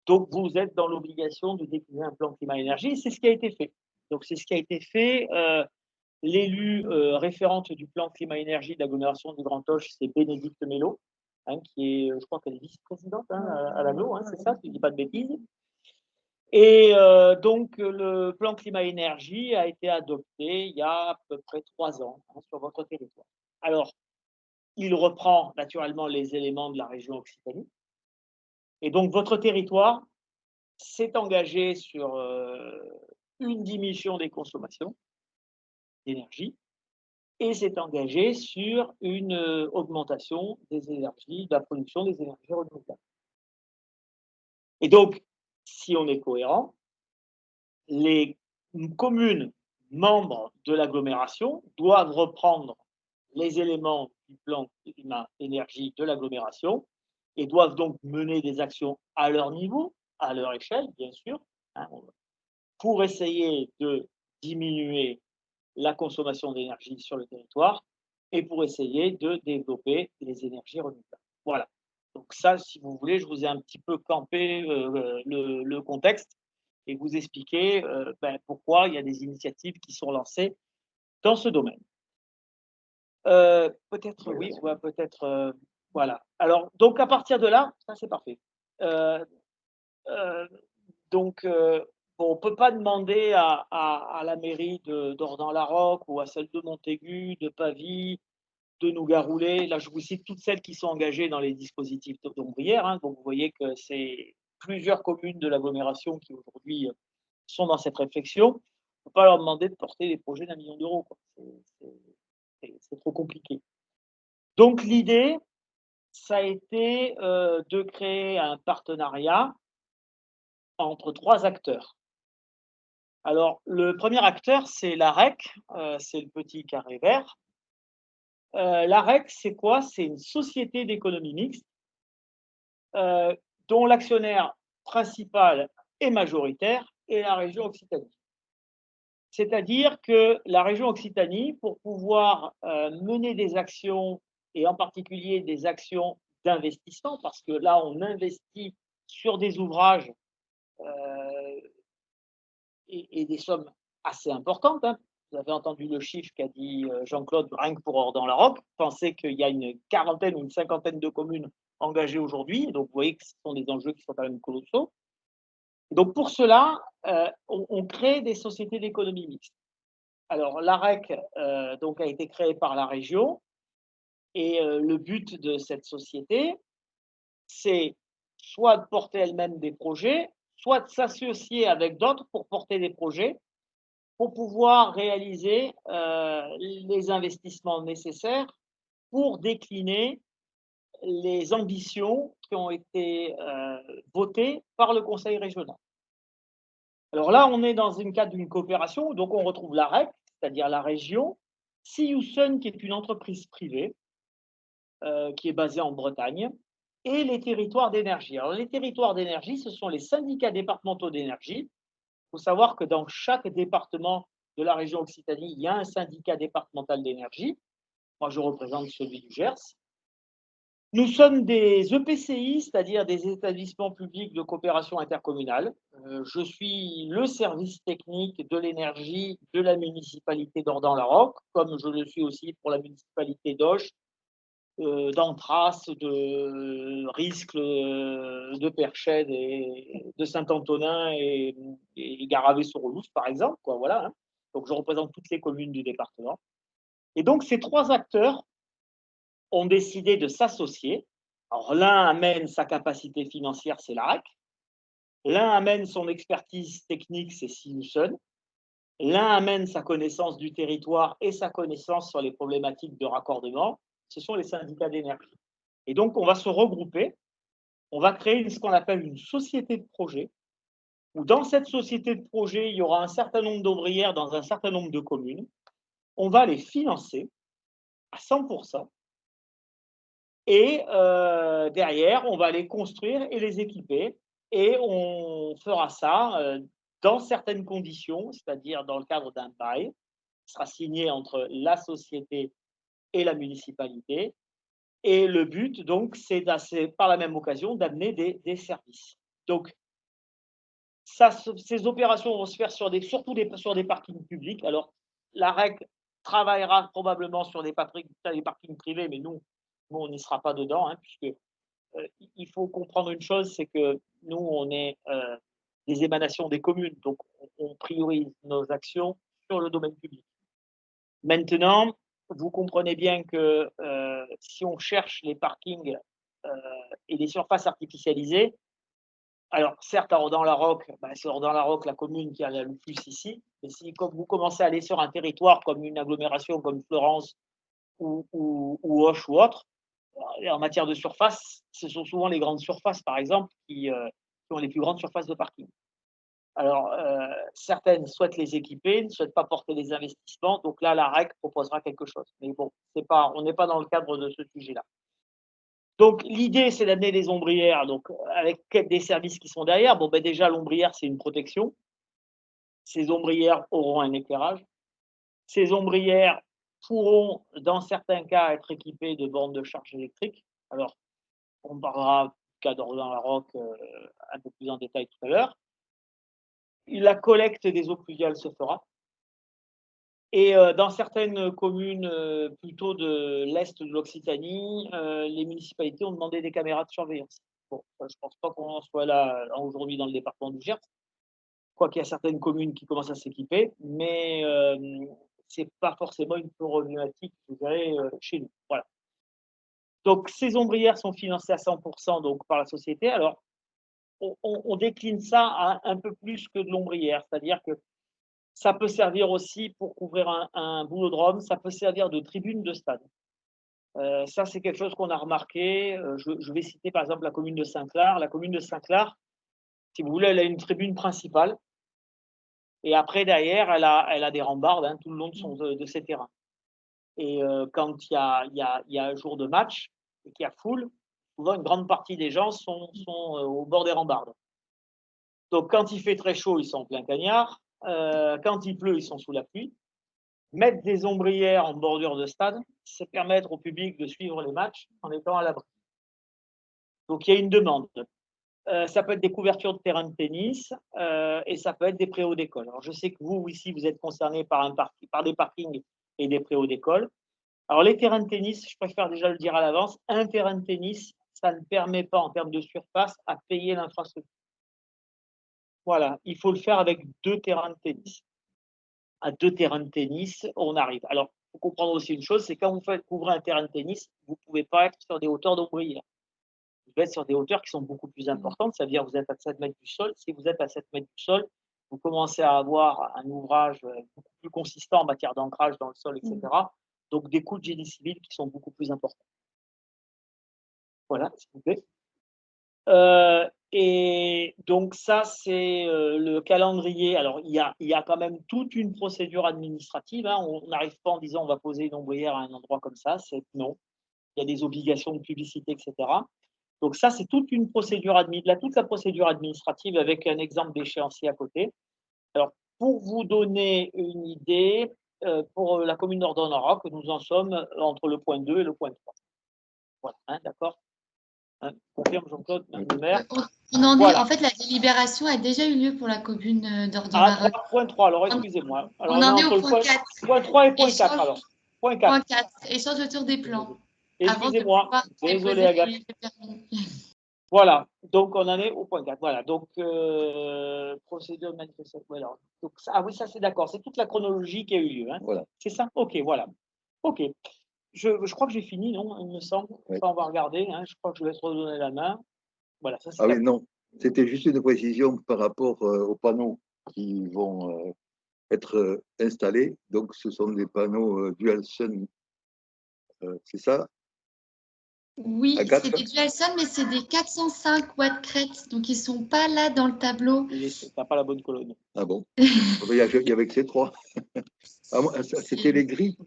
Donc, vous êtes dans l'obligation de décliner un plan climat-énergie. C'est ce qui a été fait. Donc, c'est ce qui a été fait. L'élu référente du plan climat-énergie de l'agglomération du Grand Auch, c'est Bénédicte Mello, hein, qui est, je crois qu'elle est vice-présidente hein, à l'agglo, hein, c'est ça, si je ne dis pas de bêtises. Et donc, le plan climat-énergie a été adopté il y a à peu près 3 ans hein, sur votre territoire. Alors, il reprend naturellement les éléments de la région Occitanie. Et donc, votre territoire s'est engagé sur une diminution des consommations d'énergie et s'est engagé sur une augmentation des énergies, de la production des énergies renouvelables. Et donc, si on est cohérent, les communes membres de l'agglomération doivent reprendre les éléments du plan climat énergie de l'agglomération et doivent donc mener des actions à leur niveau, à leur échelle, bien sûr, hein, pour essayer de diminuer la consommation d'énergie sur le territoire et pour essayer de développer les énergies renouvelables. Voilà. Donc ça, si vous voulez, je vous ai un petit peu campé le contexte et vous expliquer pourquoi il y a des initiatives qui sont lancées dans ce domaine. Peut-être oui, ouais, peut-être voilà. Alors, donc à partir de là, ça c'est parfait. Donc, bon, on ne peut pas demander à la mairie d'Ordan-la-Roque ou à celle de Montaigu, de Pavie, de Nougat-Roulet. Là, je vous cite toutes celles qui sont engagées dans les dispositifs d'ombrière. Hein. Donc, vous voyez que c'est plusieurs communes de l'agglomération qui aujourd'hui sont dans cette réflexion. On ne peut pas leur demander de porter des projets d'1 million d'euros. C'est trop compliqué. Donc, l'idée, ça a été de créer un partenariat entre 3 acteurs. Alors, le premier acteur, c'est l'AREC, c'est le petit carré vert. L'AREC, c'est quoi? C'est une société d'économie mixte dont l'actionnaire principal et majoritaire est la région Occitanie. C'est-à-dire que la région Occitanie, pour pouvoir mener des actions, et en particulier des actions d'investissement, parce que là, on investit sur des ouvrages et des sommes assez importantes. Hein. Vous avez entendu le chiffre qu'a dit Jean-Claude, rien que pour Ordan-la-Roque. Pensez qu'il y a une quarantaine ou une cinquantaine de communes engagées aujourd'hui. Donc, vous voyez que ce sont des enjeux qui sont quand même colossaux. Donc, pour cela, on crée des sociétés d'économie mixte. Alors, l'AREC donc, a été créée par la région. Et le but de cette société, c'est soit de porter elle-même des projets, soit de s'associer avec d'autres pour porter des projets, pour pouvoir réaliser les investissements nécessaires pour décliner les ambitions qui ont été votées par le Conseil régional. Alors là, on est dans un cadre d'une coopération, donc on retrouve l'AREC, c'est-à-dire la région, Sioussen, qui est une entreprise privée, qui est basée en Bretagne, et les territoires d'énergie. Alors les territoires d'énergie, ce sont les syndicats départementaux d'énergie. Il faut savoir que dans chaque département de la région Occitanie, il y a un syndicat départemental d'énergie. Moi, je représente celui du Gers. Nous sommes des EPCI, c'est-à-dire des établissements publics de coopération intercommunale. Je suis le service technique de l'énergie de la municipalité d'Ordan-la-Roque, comme je le suis aussi pour la municipalité d'Auch, d'Antras, de Riscle, de Perchède et de Saint-Antonin et Garavet-sur-Aulousse, par exemple. Quoi, voilà, hein. Donc, je représente toutes les communes du département. Et donc, ces 3 acteurs ont décidé de s'associer. Alors, l'un amène sa capacité financière, c'est l'AREC. L'un amène son expertise technique, c'est Sioussen. L'un amène sa connaissance du territoire et sa connaissance sur les problématiques de raccordement. Ce sont les syndicats d'énergie. Et donc, on va se regrouper, on va créer ce qu'on appelle une société de projet, où dans cette société de projet, il y aura un certain nombre d'ouvrières dans un certain nombre de communes. On va les financer à 100%. Et derrière, on va les construire et les équiper. Et on fera ça dans certaines conditions, c'est-à-dire dans le cadre d'un bail, qui sera signé entre la société et la municipalité. Et le but, donc, c'est par la même occasion d'amener des services. Donc, ces opérations vont se faire surtout sur des parkings publics. Alors, l'AREC travaillera probablement sur des parkings privés, mais nous on n'y sera pas dedans, hein, puisque il faut comprendre une chose, c'est que nous, on est des émanations des communes, donc on priorise nos actions sur le domaine public. Maintenant, vous comprenez bien que si on cherche les parkings et les surfaces artificialisées, Alors, certes, à Ordon-la-Roque, c'est Ordon-la-Roque, la commune qui a le plus ici. Mais si comme vous commencez à aller sur un territoire comme une agglomération comme Florence ou Auch ou autre, en matière de surface, ce sont souvent les grandes surfaces, par exemple, qui ont les plus grandes surfaces de parking. Alors, certaines souhaitent les équiper, ne souhaitent pas porter les investissements. Donc là, la REC proposera quelque chose. Mais bon, on n'est pas dans le cadre de ce sujet-là. Donc, l'idée, c'est d'amener les ombrières, donc, avec des services qui sont derrière. Bon, déjà, l'ombrière, c'est une protection. Ces ombrières auront un éclairage. Ces ombrières pourront, dans certains cas, être équipées de bornes de charge électrique. Alors, on parlera du cas d'Ordon-la-Roque un peu plus en détail tout à l'heure. La collecte des eaux pluviales se fera. Et dans certaines communes plutôt de l'Est de l'Occitanie, les municipalités ont demandé des caméras de surveillance. Bon, je ne pense pas qu'on soit là aujourd'hui dans le département du Gers, quoiqu'il y a certaines communes qui commencent à s'équiper, mais ce n'est pas forcément une problématique, je dirais, chez nous. Voilà. Donc, ces ombrières sont financées à 100% donc, par la société. Alors, on décline ça à un peu plus que de l'ombrière, c'est-à-dire que ça peut servir aussi pour couvrir un boulodrome, ça peut servir de tribune de stade. Ça, c'est quelque chose qu'on a remarqué. Je vais citer par exemple la commune de Saint-Clar. La commune de Saint-Clar, si vous voulez, elle a une tribune principale. Et après, derrière, elle a des rambardes tout le long de ses terrains. Et quand il y a un jour de match et qu'il y a foule, souvent une grande partie des gens sont au bord des rambardes. Donc, quand il fait très chaud, ils sont en plein cagnard. Quand il pleut, ils sont sous la pluie. Mettre des ombrières en bordure de stade, c'est permettre au public de suivre les matchs en étant à l'abri. Donc, il y a une demande. Ça peut être des couvertures de terrain de tennis et ça peut être des préaux d'école. Alors, je sais que vous, ici, vous êtes concernés par des parkings et des préaux d'école. Alors, les terrains de tennis, je préfère déjà le dire à l'avance, un terrain de tennis, ça ne permet pas, en termes de surface, à payer l'infrastructure. Voilà, il faut le faire avec 2 terrains de tennis. À 2 terrains de tennis, on arrive. Alors, il faut comprendre aussi une chose, c'est quand vous faites couvrir un terrain de tennis, vous ne pouvez pas être sur des hauteurs d'ombrière. Vous devez être sur des hauteurs qui sont beaucoup plus importantes, c'est-à-dire que vous êtes à 7 mètres du sol. Si vous êtes à 7 mètres du sol, vous commencez à avoir un ouvrage beaucoup plus consistant en matière d'ancrage dans le sol, etc. Donc, des coûts de génie civil qui sont beaucoup plus importants. Voilà, s'il vous plaît. Et donc ça, c'est le calendrier. Alors, il y a quand même toute une procédure administrative. On n'arrive pas en disant on va poser une ombrière à un endroit comme ça. Non. Il y a des obligations de publicité, etc. Donc ça, c'est toute une procédure toute la procédure administrative avec un exemple d'échéancier à côté. Alors, pour vous donner une idée, pour la commune d'Ordon-la-Roque, nous en sommes entre le point 2 et le point 3. Voilà, d'accord. Confirme Jean-Claude, le maire. En fait, la délibération a déjà eu lieu pour la commune d'Ordon-la-Roque. Point 3, alors excusez-moi. On en est au point 4. Point 3 et point 4 alors. Point 4. Point 4, échange autour des plans. Excusez-moi, désolé Agathe. Voilà, donc on en est au point 4. Voilà, donc procédure de manifestation. Voilà. Donc, oui, ça c'est d'accord, c'est toute la chronologie qui a eu lieu. Voilà. C'est ça? Ok, voilà. Ok. Je crois que j'ai fini, non? Il me semble. Oui. On va regarder. Je crois que je vais se redonner la main. Voilà, ça c'est oui, non. C'était juste une précision par rapport aux panneaux qui vont être installés. Donc, ce sont des panneaux Dualsun. C'est ça? Oui, c'est des Dualsun, mais c'est des 405 watts crête. Donc, ils ne sont pas là dans le tableau. Tu n'as pas la bonne colonne. Ah bon? Il y avait que ces 3. C'était les gris?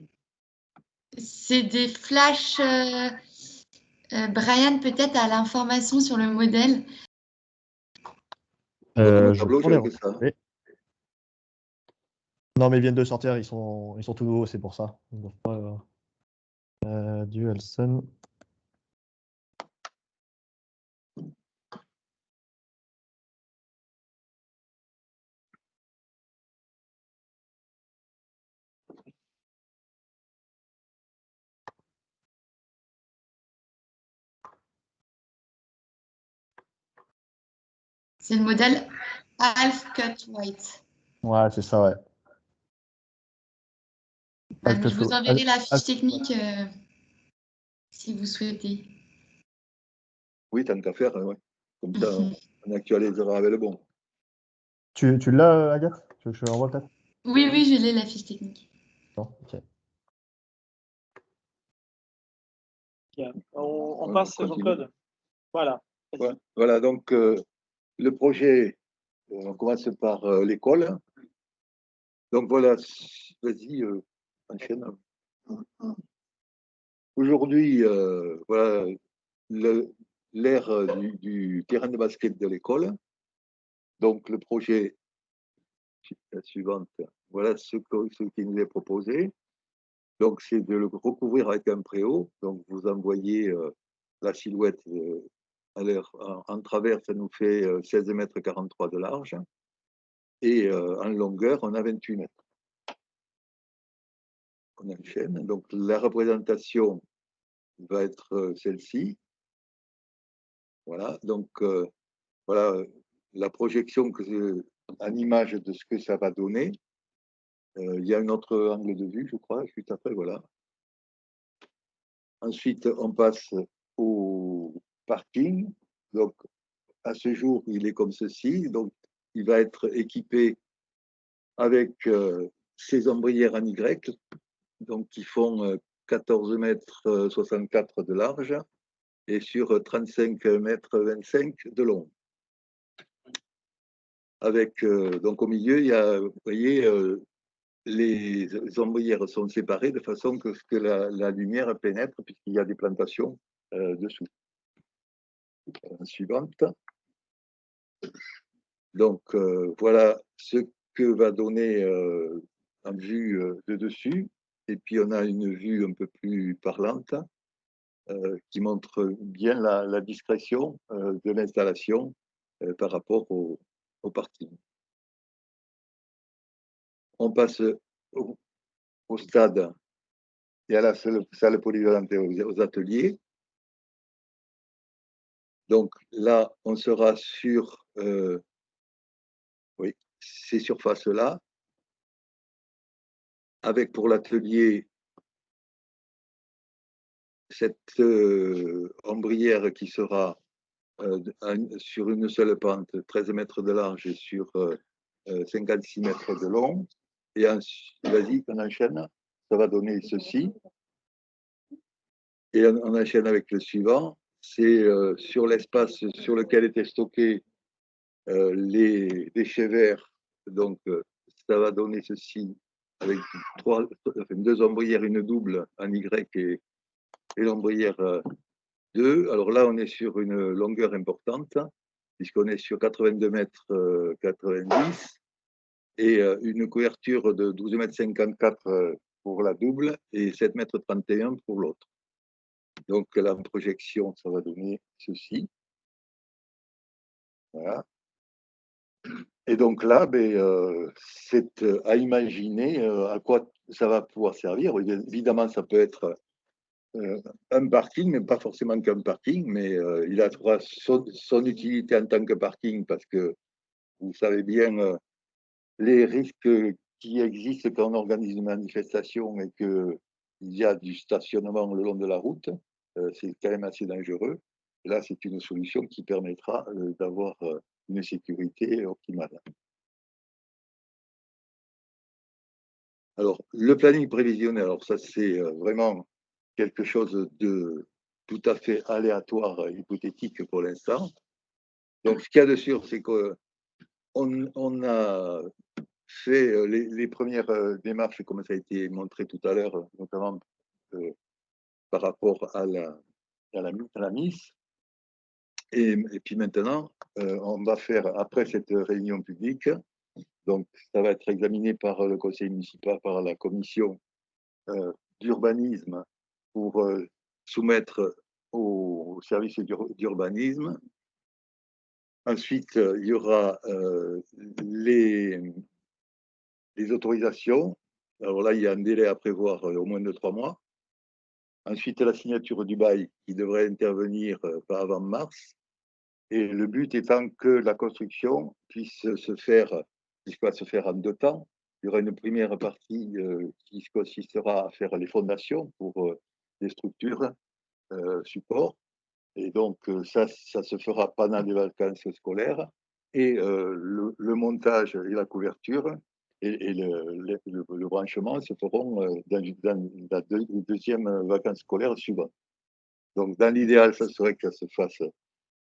C'est des flashs. Brian, peut-être, a l'information sur le modèle. Tableau, j'avais que ça. Non, mais ils viennent de sortir, ils sont tout nouveaux, c'est pour ça. Dualsun. C'est le modèle Half Cut White. Ouais, c'est ça, ouais. Je vous enverrai la fiche technique si vous souhaitez. Oui, tant qu'à faire, ouais. Comme ça, on actualisera avec le bon. Tu l'as, Agathe? Tu veux que je te l'envoie peut-être? Oui, oui, je l'ai, la fiche technique. Non? Ok. Bien. On Ouais, passe, on continue. Jean-Claude. Voilà. Ouais, voilà, donc le projet, on commence par l'école. Donc voilà, vas-y, enchaîne. Aujourd'hui, voilà l'ère du terrain de basket de l'école. Donc le projet, la suivante, voilà ce qui nous est proposé. Donc c'est de le recouvrir avec un préau. Donc vous envoyez la silhouette en travers, ça nous fait 16 mètres 43 de large. Et en longueur, on a 28 mètres. On enchaîne. Donc la représentation va être celle-ci. Voilà. Donc voilà la projection en image de ce que ça va donner. Il y a un autre angle de vue, je crois, juste après, voilà. Ensuite, on passe au parking. Donc, à ce jour, il est comme ceci. Donc, il va être équipé avec ces ombrières en Y, donc qui font 14 mètres 64 de large et sur 35 mètres 25 de long. Avec, donc au milieu, il y a, vous voyez, les ombrières sont séparées de façon que la lumière pénètre puisqu'il y a des plantations dessous. Suivante. Donc voilà ce que va donner en vue de dessus. Et puis on a une vue un peu plus parlante qui montre bien la discrétion de l'installation par rapport au parking. On passe au stade et à la salle polyvalente et aux ateliers. Donc là, on sera sur oui, ces surfaces-là, avec pour l'atelier cette ombrière qui sera sur une seule pente, 13 mètres de large et sur 56 mètres de long. Et vas-y, on enchaîne. Ça va donner ceci. Et on enchaîne avec le suivant. C'est sur l'espace sur lequel étaient stockés les déchets verts. Donc, ça va donner ceci avec deux ombrières, une double en Y et l'ombrière 2. Alors là, on est sur une longueur importante, puisqu'on est sur 82 mètres 90 et une couverture de 12 mètres 54 pour la double et 7 mètres 31 pour l'autre. Donc la projection, ça va donner ceci. Voilà. Et donc là, c'est à imaginer à quoi ça va pouvoir servir. Évidemment, ça peut être un parking, mais pas forcément qu'un parking, mais il aura son utilité en tant que parking parce que vous savez bien les risques qui existent quand on organise une manifestation et qu'il y a du stationnement le long de la route. C'est quand même assez dangereux. Et là, c'est une solution qui permettra d'avoir une sécurité optimale. Alors, le planning prévisionnel, alors ça, c'est vraiment quelque chose de tout à fait aléatoire, hypothétique pour l'instant. Donc, ce qu'il y a de sûr, c'est qu'on a fait les premières démarches, comme ça a été montré tout à l'heure, notamment par rapport à la MIS. Et puis maintenant, on va faire, après cette réunion publique, donc ça va être examiné par le conseil municipal, par la commission d'urbanisme pour soumettre au service d'urbanisme. Ensuite, il y aura les autorisations. Alors là, il y a un délai à prévoir au moins de 3 mois. Ensuite, la signature du bail qui devrait intervenir pas avant mars. Et le but étant que la construction puisse se faire en 2 temps. Il y aura une première partie qui consistera à faire les fondations pour les structures supports. Et donc, ça se fera pendant les vacances scolaires. Et le montage et la couverture et le branchement se feront dans la deuxième vacances scolaires suivante. Donc, dans l'idéal, ça serait que ça se fasse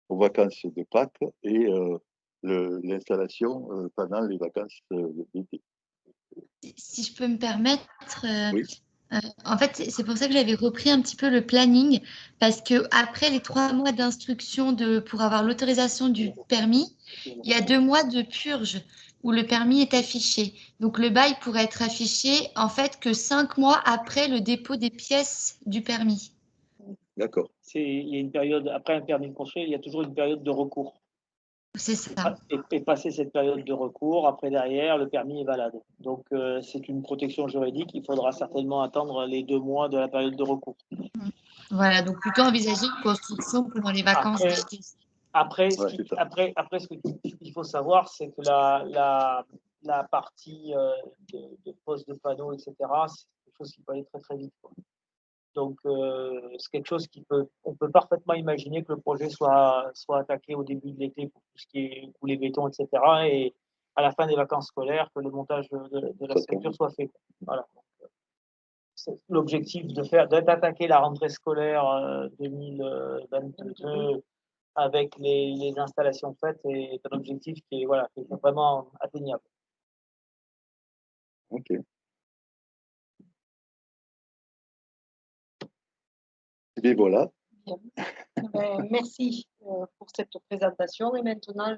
aux vacances de Pâques et l'installation pendant les vacances d'été. Si je peux me permettre, Oui. en fait, c'est pour ça que j'avais repris un petit peu le planning, parce que après les 3 mois d'instruction pour avoir l'autorisation du permis, il y a 2 mois de purge où le permis est affiché. Donc le bail pourrait être affiché en fait que 5 mois après le dépôt des pièces du permis. D'accord. Il y a une période, après un permis de construire, il y a toujours une période de recours. C'est ça. Et passer cette période de recours, après derrière, le permis est valable. Donc c'est une protection juridique, il faudra certainement attendre les 2 mois de la période de recours. Voilà, donc plutôt envisager une construction pendant les vacances d'été. Après, Ouais, ce qu'il faut savoir, c'est que la partie de pose de panneaux, etc., c'est quelque chose qui peut aller très très vite, quoi. Donc, c'est quelque chose on peut parfaitement imaginer que le projet soit attaqué au début de l'été pour tout ce qui est couler béton, etc. Et à la fin des vacances scolaires, que le montage de la structure soit fait. Voilà. C'est l'objectif d'attaquer la rentrée scolaire 2022 avec les installations faites est un objectif qui est vraiment atteignable. Ok. Et voilà. Merci pour cette présentation. Et maintenant,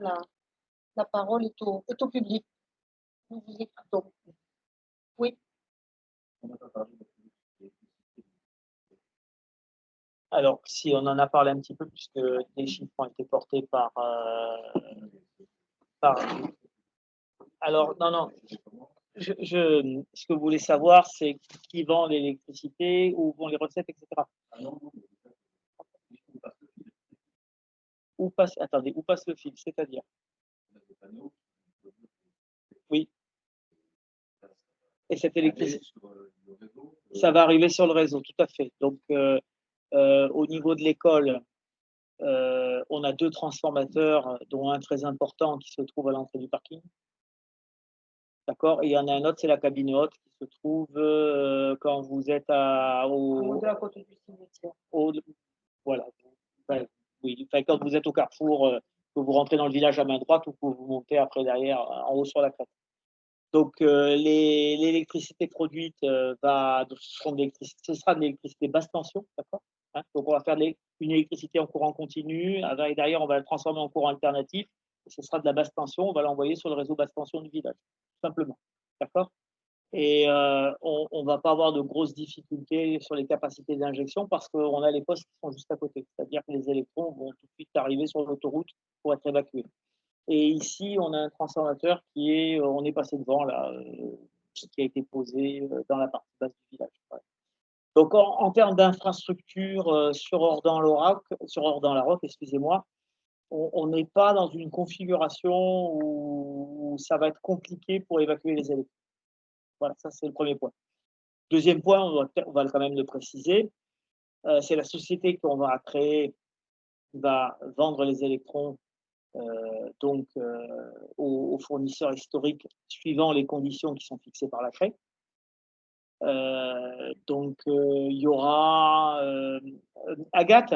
la parole est au public. Nous vous écoutons. Oui. Alors, si on en a parlé un petit peu, puisque des chiffres ont été portés par alors, non. Ce que vous voulez savoir, c'est qui vend l'électricité, où vont les recettes, etc. Où passe le fil, c'est-à-dire? Oui. Et cette électricité, ça va arriver sur le réseau, tout à fait. Donc, au niveau de l'école, on a 2 transformateurs, dont un très important qui se trouve à l'entrée du parking. D'accord? Et il y en a un autre, c'est la cabine haute qui se trouve quand vous êtes De la côté du cimetière. Voilà. Oui, enfin, quand vous êtes au carrefour, que vous rentrez dans le village à main droite ou que vous montez après derrière en haut sur la crête. Donc, l'électricité produite ce sera de l'électricité basse tension, d'accord, hein. Donc, on va faire une électricité en courant continu, et derrière, on va la transformer en courant alternatif, et ce sera de la basse tension, on va l'envoyer sur le réseau basse tension du village, tout simplement, d'accord. Et on ne va pas avoir de grosses difficultés sur les capacités d'injection parce qu'on a les postes qui sont juste à côté, c'est-à-dire que les électrons vont tout de suite arriver sur l'autoroute pour être évacués. Et ici, on a un transformateur on est passé devant là, qui a été posé dans la partie basse du village. Ouais. Donc, en termes d'infrastructure sur Ordan-la-Roque, excusez-moi, on n'est pas dans une configuration où ça va être compliqué pour évacuer les électrons. Voilà, ça c'est le premier point. Deuxième point, on va quand même le préciser, c'est la société qu'on va créer qui va vendre les électrons aux fournisseurs historiques suivant les conditions qui sont fixées par la CRE. Il y aura Agathe,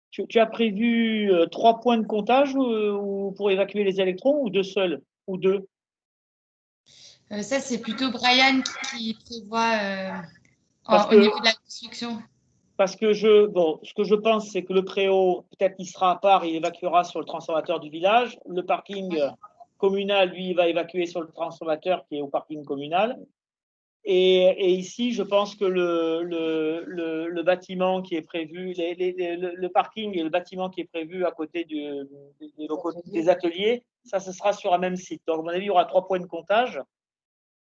tu as prévu 3 points de comptage pour évacuer les électrons ou 2 seuls ou 2? Ça, c'est plutôt Brian qui prévoit au niveau de la construction. Parce que ce que je pense, c'est que le préau, peut-être qu'il sera à part, il évacuera sur le transformateur du village. Le parking communal, lui, il va évacuer sur le transformateur qui est au parking communal. Et ici, je pense que le bâtiment qui est prévu, le parking et le bâtiment qui est prévu à côté des ateliers, ça, ce sera sur un même site. Donc, à mon avis, il y aura 3 points de comptage.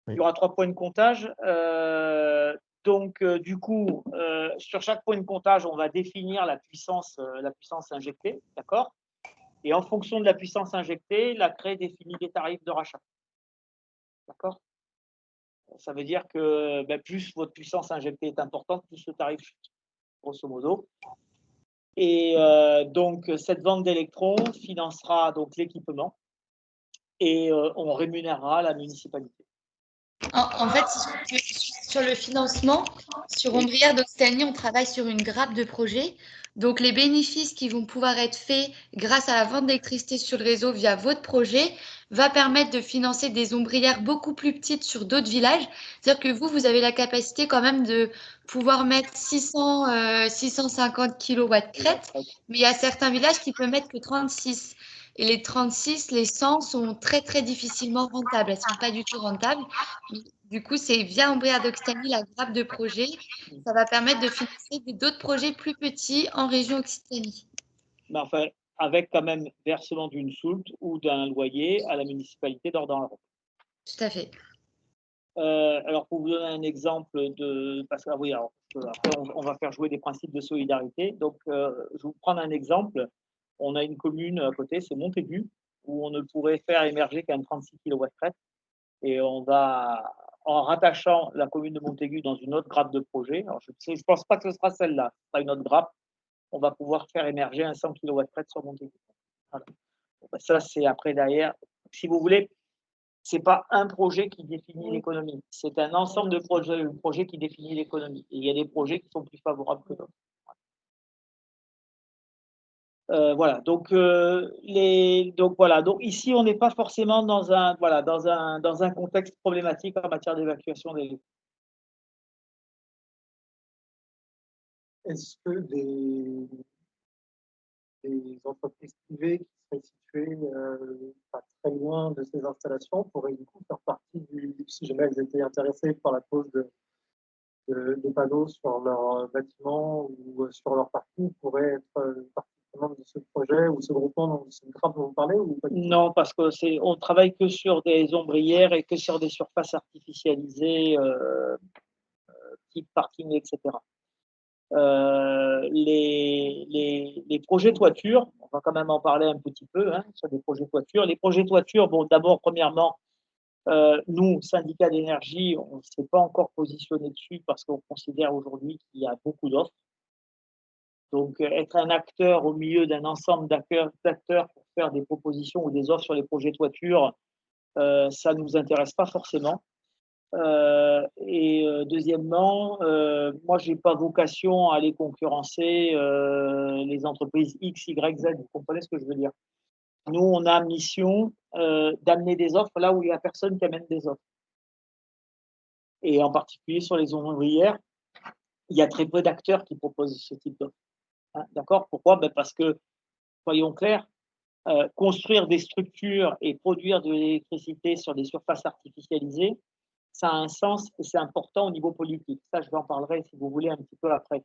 Oui. Il y aura 3 points de comptage. Du coup, sur chaque point de comptage, on va définir la puissance injectée, d'accord? Et en fonction de la puissance injectée, la CRE définit les tarifs de rachat. D'accord? Ça veut dire que plus votre puissance injectée est importante, plus le tarif chute, grosso modo. Et donc, cette vente d'électrons financera donc l'équipement et on rémunérera la municipalité. En fait, sur le financement, sur Ombrière d'Occitanie, on travaille sur une grappe de projets. Donc, les bénéfices qui vont pouvoir être faits grâce à la vente d'électricité sur le réseau via votre projet va permettre de financer des ombrières beaucoup plus petites sur d'autres villages. C'est-à-dire que vous avez la capacité quand même de pouvoir mettre 650 kilowatts crête, mais il y a certains villages qui peuvent mettre que 36. Et les 36, les 100 sont très, très difficilement rentables. Elles ne sont pas du tout rentables. Du coup, c'est via Ombrière d'Occitanie, la grappe de projet. Ça va permettre de financer d'autres projets plus petits en région Occitanie. Mais enfin, avec quand même versement d'une soulte ou d'un loyer à la municipalité d'Ordan-la-Roque. Tout à fait. Alors, pour vous donner un exemple parce que, oui, alors, après, on va faire jouer des principes de solidarité. Donc, je vais vous prendre un exemple. On a une commune à côté, c'est Montaigu, où on ne pourrait faire émerger qu'un 36 kW crête. Et on va, en rattachant la commune de Montaigu dans une autre grappe de projet, alors je ne pense pas que ce sera celle-là, ce sera une autre grappe, on va pouvoir faire émerger un 100 kW crête sur Montaigu. Voilà. Ça, c'est après derrière. Si vous voulez, ce n'est pas un projet qui définit l'économie, c'est un ensemble de projets qui définit l'économie. Et il y a des projets qui sont plus favorables que d'autres. Voilà, donc voilà, donc ici on n'est pas forcément dans un contexte problématique en matière d'évacuation des. Est-ce que des entreprises privées qui seraient situées pas très loin de ces installations pourraient du coup faire partie si jamais elles étaient intéressées par la pose des panneaux sur leur bâtiment ou sur leur parking, pourraient être partie prenante de ce projet ou ce groupement, ce grappe dont vous parlez ou pas? Non, parce que on travaille que sur des ombrières et que sur des surfaces artificialisées, type parking, etc. Les projets toiture, on va quand même en parler un petit peu, sur des projets toiture. Les projets toiture, bon, d'abord, premièrement, nous, syndicat d'énergie, on ne s'est pas encore positionné dessus parce qu'on considère aujourd'hui qu'il y a beaucoup d'offres. Donc, être un acteur au milieu d'un ensemble d'acteurs pour faire des propositions ou des offres sur les projets toiture, ça ne nous intéresse pas forcément. Deuxièmement, moi, je n'ai pas vocation à aller concurrencer les entreprises X, Y, Z. Vous comprenez ce que je veux dire? Nous, on a mission d'amener des offres là où il n'y a personne qui amène des offres. Et en particulier sur les ombrières, il y a très peu d'acteurs qui proposent ce type d'offres. D'accord? Pourquoi? Parce que, soyons clairs, construire des structures et produire de l'électricité sur des surfaces artificialisées, ça a un sens et c'est important au niveau politique. Ça, je vous en parlerai, si vous voulez, un petit peu après.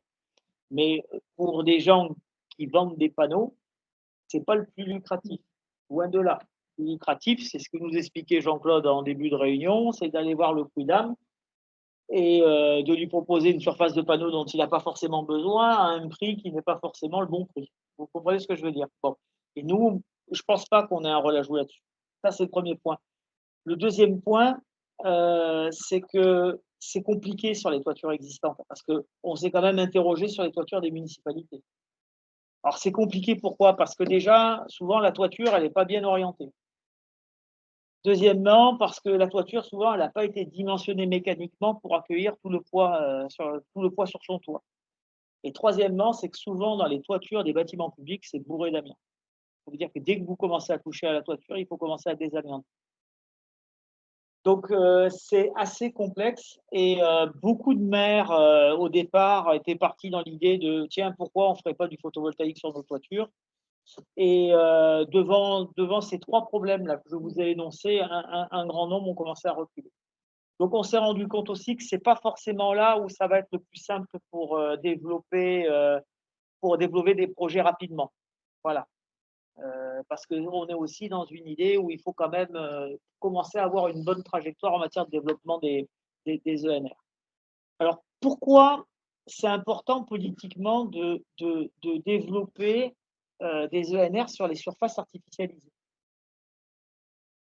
Mais pour des gens qui vendent des panneaux, ce n'est pas le plus lucratif. Loin de là. Le plus lucratif, c'est ce que nous expliquait Jean-Claude en début de réunion, c'est d'aller voir le prud'homme et de lui proposer une surface de panneau dont il n'a pas forcément besoin à un prix qui n'est pas forcément le bon prix. Vous comprenez ce que je veux dire? Bon. Et nous, je ne pense pas qu'on ait un rôle à jouer là-dessus. Ça, c'est le premier point. Le deuxième point, c'est que c'est compliqué sur les toitures existantes parce qu'on s'est quand même interrogé sur les toitures des municipalités. Alors, c'est compliqué, pourquoi? Parce que déjà, souvent, la toiture, elle n'est pas bien orientée. Deuxièmement, parce que la toiture, souvent, elle n'a pas été dimensionnée mécaniquement pour accueillir tout le poids sur son toit. Et troisièmement, c'est que souvent, dans les toitures des bâtiments publics, c'est bourré d'amiante. Ça veut dire que dès que vous commencez à toucher à la toiture, il faut commencer à désamianter. Donc, c'est assez complexe et beaucoup de maires, au départ, étaient partis dans l'idée de « tiens, pourquoi on ne ferait pas du photovoltaïque sur nos toitures ?» Et devant ces trois problèmes-là que je vous ai énoncés, un grand nombre ont commencé à reculer. Donc, on s'est rendu compte aussi que ce n'est pas forcément là où ça va être le plus simple pour développer des projets rapidement. Voilà. Parce qu'on est aussi dans une idée où il faut quand même commencer à avoir une bonne trajectoire en matière de développement des ENR. Alors, pourquoi c'est important politiquement de développer des ENR sur les surfaces artificialisées?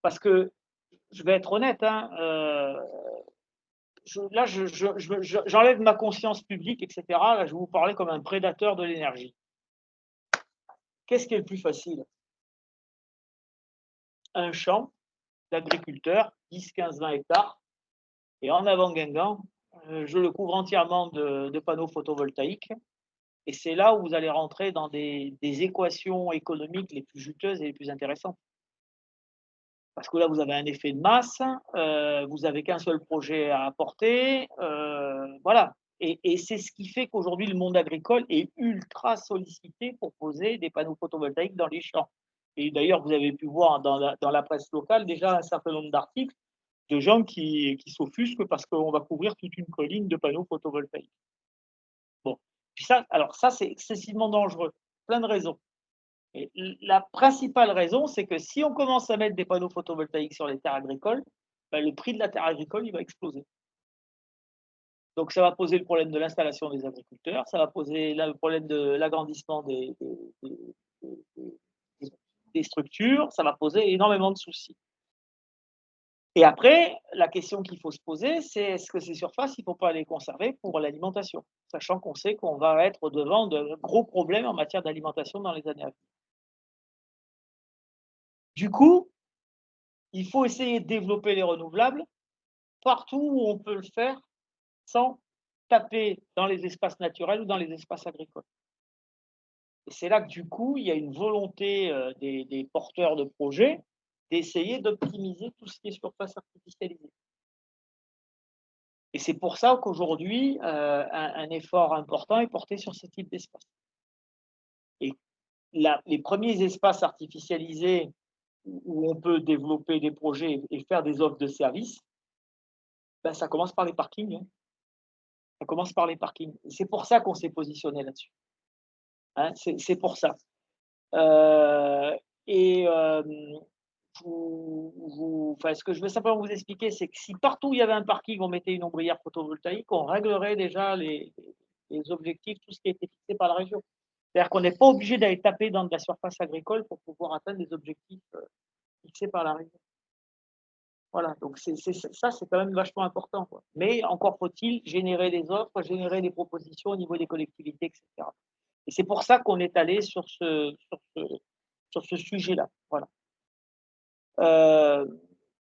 Parce que, je vais être honnête, j'enlève ma conscience publique, etc. Là, je vais vous parler comme un prédateur de l'énergie. qu'est-ce qui est le plus facile? Un champ d'agriculteurs, 10, 15, 20 hectares, et en avant Guingamp, je le couvre entièrement de panneaux photovoltaïques. Et c'est là où vous allez rentrer dans des équations économiques les plus juteuses et les plus intéressantes. Parce que là, vous avez un effet de masse, vous n'avez qu'un seul projet à apporter, voilà. Et c'est ce qui fait qu'aujourd'hui, le monde agricole est ultra sollicité pour poser des panneaux photovoltaïques dans les champs. Et d'ailleurs, vous avez pu voir dans la presse locale déjà un certain nombre d'articles de gens qui s'offusquent parce qu'on va couvrir toute une colline de panneaux photovoltaïques. Bon, puis ça, alors ça, c'est excessivement dangereux, plein de raisons. Et la principale raison, c'est que si on commence à mettre des panneaux photovoltaïques sur les terres agricoles, ben, le prix de la terre agricole, il va exploser. Donc ça va poser le problème de l'installation des agriculteurs, ça va poser le problème de l'agrandissement des structures, ça va poser énormément de soucis. Et après, la question qu'il faut se poser, c'est est-ce que ces surfaces, il ne faut pas les conserver pour l'alimentation, sachant qu'on sait qu'on va être devant de gros problèmes en matière d'alimentation dans les années à venir. Du coup, il faut essayer de développer les renouvelables partout où on peut le faire sans taper dans les espaces naturels ou dans les espaces agricoles. Et c'est là que du coup, il y a une volonté des porteurs de projets d'essayer d'optimiser tout ce qui est surface artificialisée. Et c'est pour ça qu'aujourd'hui, un effort important est porté sur ce type d'espace. Et les premiers espaces artificialisés où on peut développer des projets et faire des offres de services, ben, ça commence par les parkings. Hein. Ça commence par les parkings. C'est pour ça qu'on s'est positionné là-dessus. Hein, c'est pour ça. Ce que je veux simplement vous expliquer, c'est que si partout où il y avait un parking, on mettait une ombrière photovoltaïque, on réglerait déjà les objectifs, tout ce qui a été fixé par la région. C'est-à-dire qu'on n'est pas obligé d'aller taper dans de la surface agricole pour pouvoir atteindre les objectifs fixés par la région. Voilà, donc ça, c'est quand même vachement important, quoi. Mais encore faut-il générer des offres, générer des propositions au niveau des collectivités, etc. Et c'est pour ça qu'on est allé sur ce sujet-là. Voilà.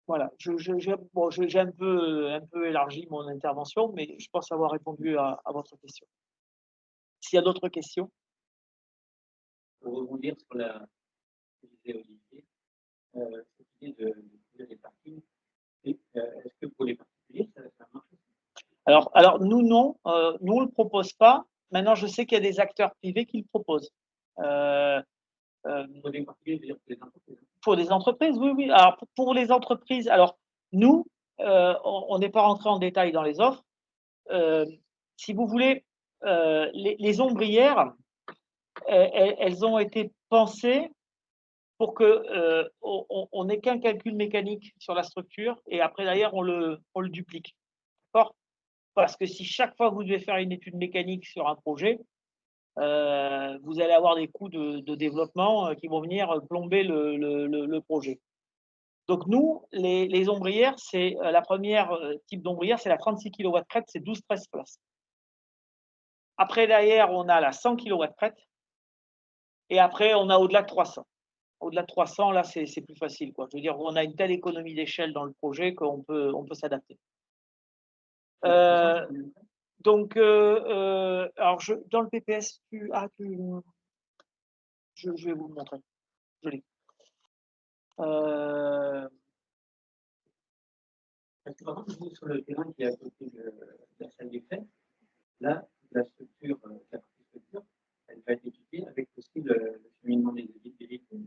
Voilà. J'ai un peu élargi mon intervention, mais je pense avoir répondu à votre question. S'il y a d'autres questions. Pour rebondir sur la disait Olivier, cette idée de des parkings, est-ce que pour les particuliers, ça marche? Alors nous, non. Nous, on ne le propose pas. Maintenant, je sais qu'il y a des acteurs privés qui le proposent. Pour les particuliers, je veux dire pour les entreprises. Pour les entreprises, oui, oui. Alors, pour les entreprises, alors nous, on n'est pas rentré en détail dans les offres. Si vous voulez, les ombrières, elles ont été pensées pour que on n'ait qu'un calcul mécanique sur la structure et après d'ailleurs on le duplique. D'accord ? Parce que si chaque fois que vous devez faire une étude mécanique sur un projet, vous allez avoir des coûts de développement qui vont venir plomber le projet. Donc nous, les ombrières, c'est la première type d'ombrière, c'est la 36 kW crête, c'est 12-13 places. Après derrière, on a la 100 kW crête et après on a au-delà de 300. Au-delà de 300, là, c'est plus facile, quoi. Je veux dire, on a une telle économie d'échelle dans le projet qu'on peut s'adapter. Donc, alors dans le PPS, je vais vous le montrer. Je l'ai. Parce que par contre, vous, sur le terrain qui est à côté de la salle des fêtes, là, la structure, la partie structure, elle va être étudiée avec aussi le cheminement des véhicules.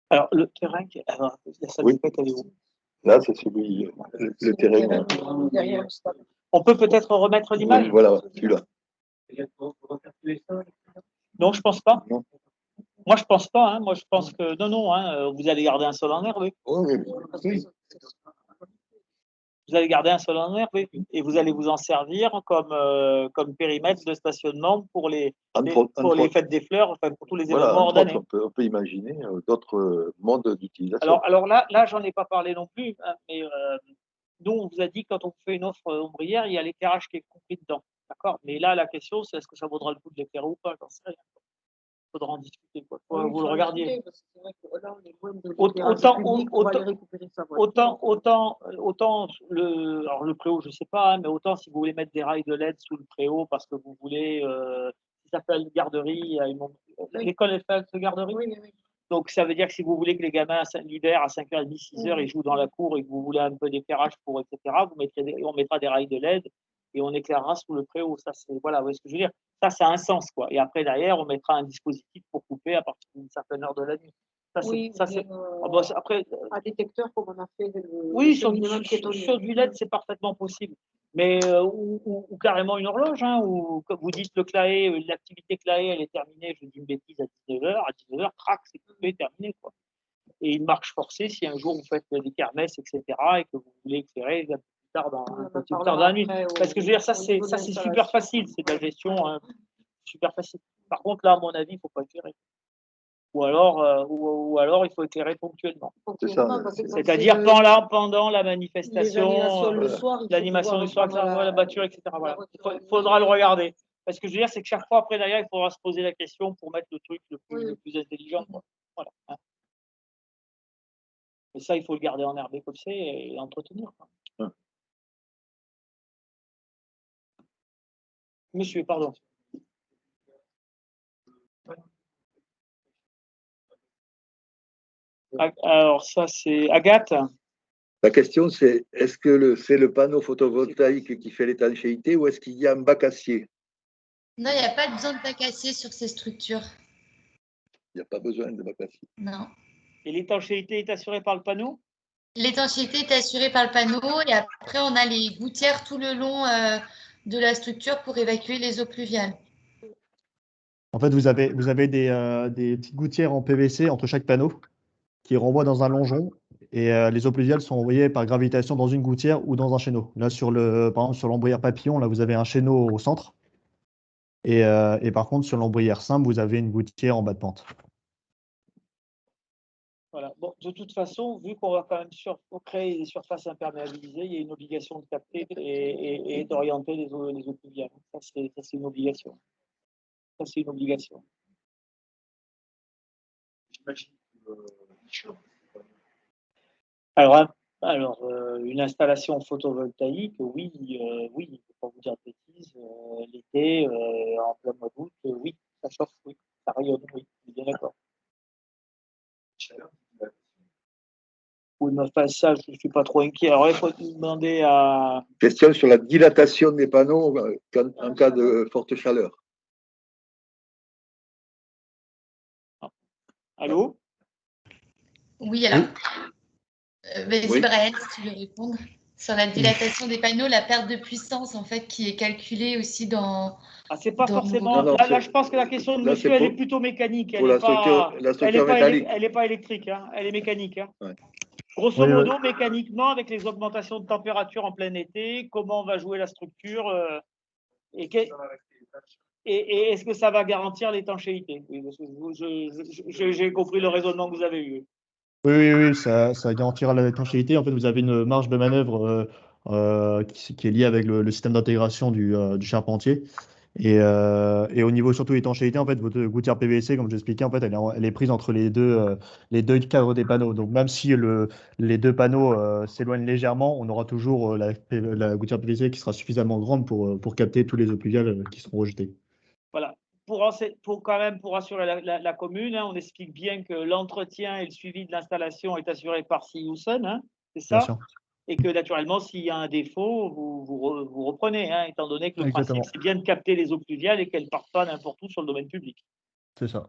Alors, le terrain, alors, la salle des fêtes, elle est où? Là, c'est celui, le terrain. Derrière le stade. On peut peut-être remettre l'image? Voilà, celui-là. Non, je pense pas. Non. Moi, je pense pas. Hein. Moi, je pense que non. Hein, vous allez garder un sol en herbe. Oui. Oui. Vous allez garder un sol en herbe, oui. Et vous allez vous en servir comme périmètre de stationnement pour les fêtes des fleurs, enfin pour tous les événements hors d'année. On peut imaginer d'autres modes d'utilisation. Alors là, j'en ai pas parlé non plus, hein, mais nous, on vous a dit que quand on fait une offre ombrière, il y a l'éclairage qui est compris dedans. D'accord ? Mais là, la question, c'est est-ce que ça vaudra le coup de l'éclairer ou pas ? J'en sais rien. faudra en discuter. Quoi. Oui, Vous le faut regardiez. regarder, parce que c'est vrai que là, on est loin de Autant- l'éclairage public pour autant- aller récupérer sa voiture. Autant alors le préau, je ne sais pas, hein, mais autant si vous voulez mettre des rails de LED sous le préau parce que vous voulez, si ça s'appelle garderie, l'école est faite de garderie. Oui, oui, oui. Donc ça veut dire que si vous voulez que les gamins l'hiver à 5h30, 6h, ils jouent dans la cour et que vous voulez un peu d'éclairage pour, etc., on mettra des rails de LED et on éclairera sous le préau. Ça, c'est, voilà, vous voyez ce que je veux dire. Ça a un sens, quoi. Et après, derrière, on mettra un dispositif pour couper à partir d'une certaine heure de la nuit. Oui, Après, un détecteur comme on a fait oui, le sur cheminement piétonnier. du LED, c'est parfaitement possible. Mais ou carrément une horloge, hein, ou comme vous dites, l'activité Claé, elle est terminée, je dis une bêtise, à 19h. À 19h, crac, c'est coupé, terminé, quoi. Et une marche forcée, si un jour vous faites des kermesses, etc., et que vous voulez éclairer un peu plus tard dans la nuit. Parce que je veux dire, ça, c'est super facile, c'est de la gestion, hein, super facile. Par contre, là, à mon avis, il ne faut pas éclairer. Ou alors, il faut éclairer ponctuellement. C'est-à-dire pendant la manifestation, l'animation du soir, la voiture, etc. Voilà. Il faudra le regarder. Parce que je veux dire, c'est que chaque fois, après, derrière, il faudra se poser la question pour mettre le truc le plus intelligent. Quoi. Voilà. Et ça, il faut le garder en herbe écossais et l'entretenir. Monsieur, pardon. Alors, ça, c'est Agathe. La question, c'est est-ce que c'est le panneau photovoltaïque qui fait l'étanchéité ou est-ce qu'il y a un bac acier? Non, il n'y a pas besoin de bac acier sur ces structures. Il n'y a pas besoin de bac acier. Non. Et l'étanchéité est assurée par le panneau? L'étanchéité est assurée par le panneau et après, on a les gouttières tout le long de la structure pour évacuer les eaux pluviales. En fait, vous avez des petites gouttières en PVC entre chaque panneau qui renvoient dans un longeon et les eaux pluviales sont envoyées par gravitation dans une gouttière ou dans un chéneau. Là, par exemple, sur l'ombrière papillon, là, vous avez un chéneau au centre. Et par contre, sur l'ombrière simple, vous avez une gouttière en bas de pente. Voilà. Bon, de toute façon, vu qu'on va quand même créer des surfaces imperméabilisées, il y a une obligation de capter et d'orienter les eaux pluviales. Ça, c'est une obligation. Ça, c'est une obligation. Alors, une installation photovoltaïque, oui, oui, je ne vais pas vous dire de bêtises, l'été, en plein mois d'août, oui, ça chauffe, oui, ça rayonne, oui, je suis bien d'accord. Oui, mais enfin, ça, je ne suis pas trop inquiet. Alors, il faut demander à... Question sur la dilatation des panneaux en cas de forte chaleur. Allô? Oui, alors. Vas-y, Oui. Brian, si tu veux répondre. Sur la dilatation des panneaux, la perte de puissance, en fait, qui est calculée aussi dans... Ah, c'est pas forcément... Non, là, je pense que la question de là, monsieur, c'est elle pour- est plutôt mécanique. pour la structure métallique. Elle n'est pas électrique, hein, elle est mécanique. Hein. Ouais. Grosso Oui, modo, mécaniquement, avec les augmentations de température en plein été, comment va jouer la structure et est-ce que ça va garantir l'étanchéité? Oui, parce que j'ai compris le raisonnement que vous avez eu. Oui, ça garantira l'étanchéité. En fait, vous avez une marge de manœuvre qui est liée avec le système d'intégration du charpentier. Et au niveau surtout étanchéité, en fait, votre gouttière PVC, comme j'expliquais, en fait, elle est prise entre les deux cadres des panneaux. Donc, même si les deux panneaux s'éloignent légèrement, on aura toujours la gouttière PVC qui sera suffisamment grande pour capter tous les eaux pluviales qui seront rejetées. Voilà. Pour assurer la commune, hein, on explique bien que l'entretien et le suivi de l'installation est assuré par Sioussen, hein, c'est Bien ça? sûr. Et que naturellement, s'il y a un défaut, vous reprenez, hein, étant donné que le Exactement. principe, c'est bien de capter les eaux pluviales et qu'elles ne partent pas n'importe où sur le domaine public. C'est ça.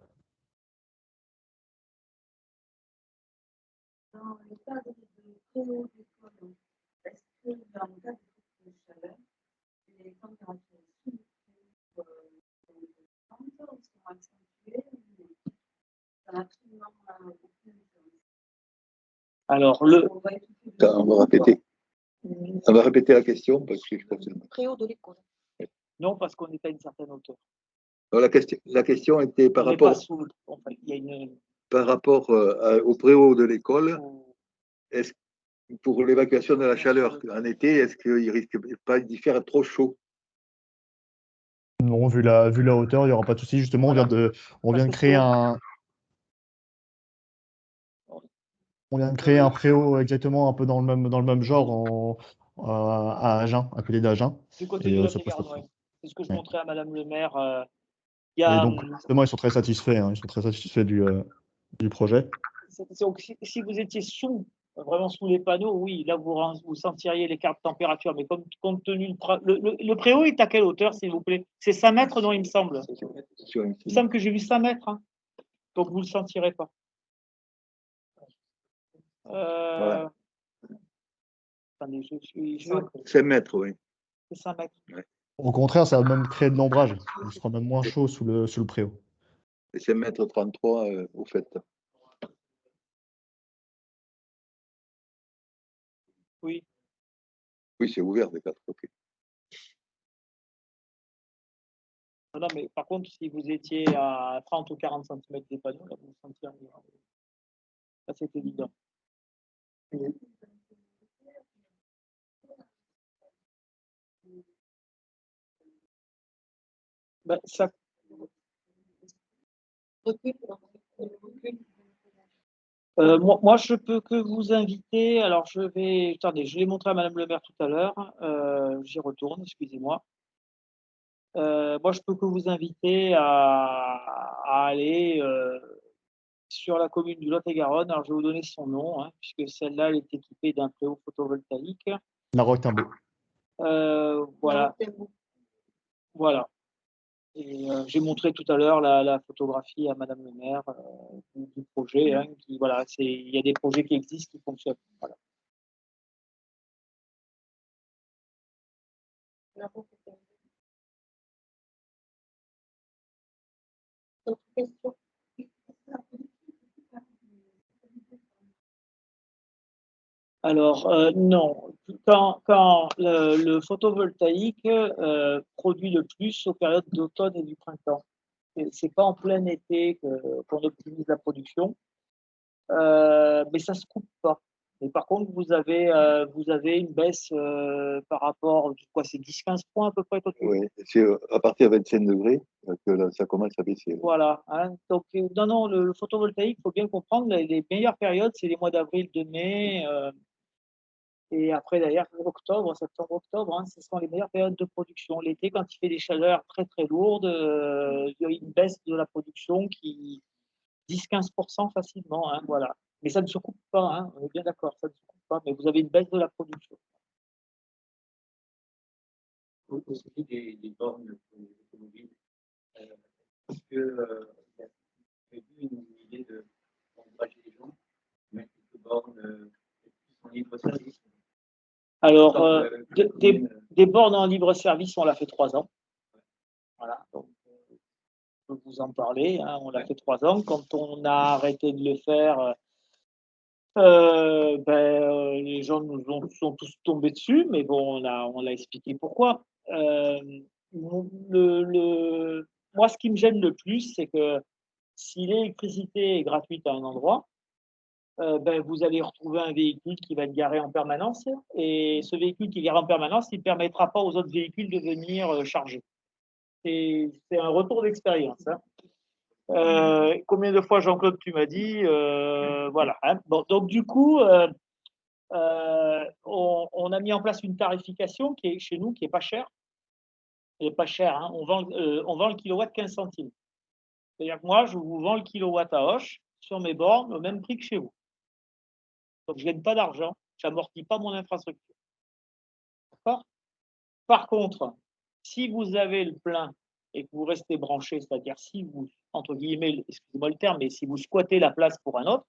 Dans le cadre de préau d'école, est-ce que dans le cadre de chaleur, les températures sous le sont accentuées ou ça n'a absolument aucune différence? Alors, On va répéter la question parce que je pense que... Préau de l'école. non, parce qu'on est à une certaine hauteur. Alors, la question était par On n'est pas rapport, sous, enfin, il y a une... par rapport au préau de l'école. Est-ce pour l'évacuation de la chaleur en été, est-ce qu'il ne risque pas d'y faire trop chaud? Non, vu la hauteur, il n'y aura pas de souci. Justement, Voilà. on vient de Parce que créer c'est- un préau exactement un peu dans le même genre à Agen, à côté d'Agen. Du côté Et du ça Lot-et-Garonne, passe ouais. C'est ce que je ouais. montrais à Madame le maire. Il y Et a, donc, justement, ils sont très satisfaits. Hein, ils sont très satisfaits du projet. donc, si vous étiez vraiment sous les panneaux, oui, là, vous sentiriez les cartes de température. Mais compte tenu, le préau est à quelle hauteur, s'il vous plaît? C'est 5 mètres, non, il me semble. Sur une Il me semble que j'ai vu 5 mètres. Hein. Donc, vous ne le sentirez pas. Voilà. Attendez, 5 mètres, oui. c'est 5 mètres. Au contraire, ça va même créer de l'ombrage. Il sera même moins chaud sous le préau. Et 5 mètres 33 au fait. Oui. Oui, c'est ouvert des 4 côtés. Non, mais par contre, si vous étiez à 30 ou 40 cm des panneaux, là, vous le sentiriez. Ça, c'est évident. Ben, ça, moi, je peux que vous inviter. Alors, attendez, je l'ai montré à Madame le maire tout à l'heure. J'y retourne, excusez-moi. Moi, je peux que vous inviter à aller sur la commune du Lot-et-Garonne. Alors, je vais vous donner son nom, hein, puisque celle-là, elle est équipée d'un préau photovoltaïque. La Roque-Timbo. Voilà. Voilà. Et j'ai montré tout à l'heure la photographie à Madame le maire du projet. Hein, voilà, il y a des projets qui existent, qui fonctionnent. Voilà. D'autres questions? Alors, non. Quand le photovoltaïque produit le plus aux périodes d'automne et du printemps. C'est pas en plein été qu'on optimise la production, mais ça se coupe pas. Mais par contre, vous avez une baisse par rapport, quoi, c'est 10-15 points à peu près. Oui, c'est à partir de 25 degrés que là, ça commence à baisser. Voilà. Hein. Donc, non, le photovoltaïque, il faut bien comprendre, les meilleures périodes, c'est les mois d'avril, de mai. Et après, d'ailleurs, octobre, septembre, octobre, hein, ce sont les meilleures périodes de production. L'été, quand il fait des chaleurs très, très lourdes, il y a une baisse de la production qui 10-15% facilement. Hein, voilà. Mais ça ne se coupe pas, hein, on est bien d'accord, ça ne se coupe pas, mais vous avez une baisse de la production. Aussi des bornes pour les automobiles. Est-ce que vous avez vu une idée d'encourager les gens, mettre quelques bornes qui sont libre service? Alors, des bornes en libre service, on l'a fait 3 ans. Voilà, donc je peux vous en parler. Hein, on l'a fait 3 ans. Quand on a arrêté de le faire, les gens sont tous tombés dessus, mais bon, on l'a expliqué pourquoi. Moi, ce qui me gêne le plus, c'est que si l'électricité est gratuite à un endroit, vous allez retrouver un véhicule qui va être garé en permanence, et ce véhicule qui est garé en permanence, il ne permettra pas aux autres véhicules de venir charger. C'est un retour d'expérience. Hein. Combien de fois, Jean-Claude, tu m'as dit voilà. Hein. Bon, donc, du coup, on a mis en place une tarification qui est chez nous, qui n'est pas chère. Elle n'est pas chère. Hein. On vend le kilowatt 15 centimes. C'est-à-dire que moi, je vous vends le kilowatt à Auch sur mes bornes au même prix que chez vous. Donc, je ne gagne pas d'argent. Je n'amortis pas mon infrastructure. D'accord ? Par contre, si vous avez le plein et que vous restez branché, c'est-à-dire si vous, entre guillemets, excusez-moi le terme, mais si vous squattez la place pour un autre,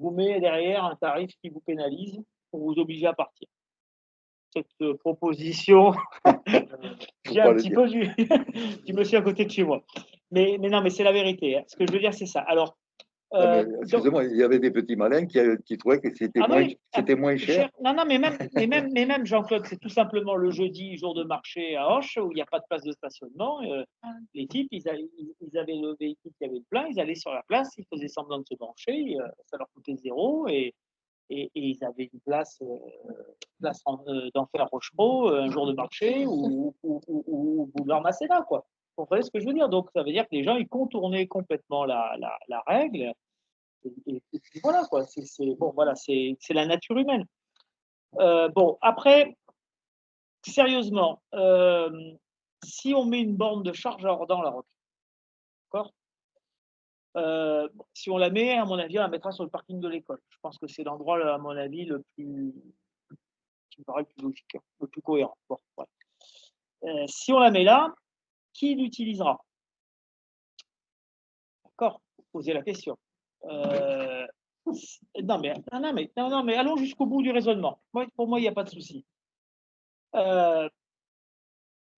vous mettez derrière un tarif qui vous pénalise pour vous obliger à partir. Cette proposition vient un petit peu du monsieur à côté de chez moi. Mais non, mais c'est la vérité. Hein. Ce que je veux dire, c'est ça. Alors, excusez-moi, il y avait des petits malins qui trouvaient que c'était moins cher. Non, mais même Jean-Claude, c'est tout simplement le jeudi, jour de marché à Auch, où il n'y a pas de place de stationnement. Les types, ils avaient le véhicule qui avait le plein, ils allaient sur la place, ils faisaient semblant de se brancher, ça leur coûtait 0, et et ils avaient une place d'Enfer Rochereau, un jour de marché, ou boulevard Masséna, quoi. Vous comprenez ce que je veux dire? Donc, ça veut dire que les gens, ils contournaient complètement la règle. Et puis voilà, quoi. Bon, voilà, c'est la nature humaine. Bon, après, sérieusement, si on met une borne de charge dans la route, d'accord? Si on la met, à mon avis, on la mettra sur le parking de l'école. Je pense que c'est l'endroit, à mon avis, qui me paraît le plus logique, le plus cohérent. Bon, voilà. Si on la met là, qui l'utilisera? D'accord? Posez la question. Non, mais allons jusqu'au bout du raisonnement. Pour moi, il n'y a pas de souci.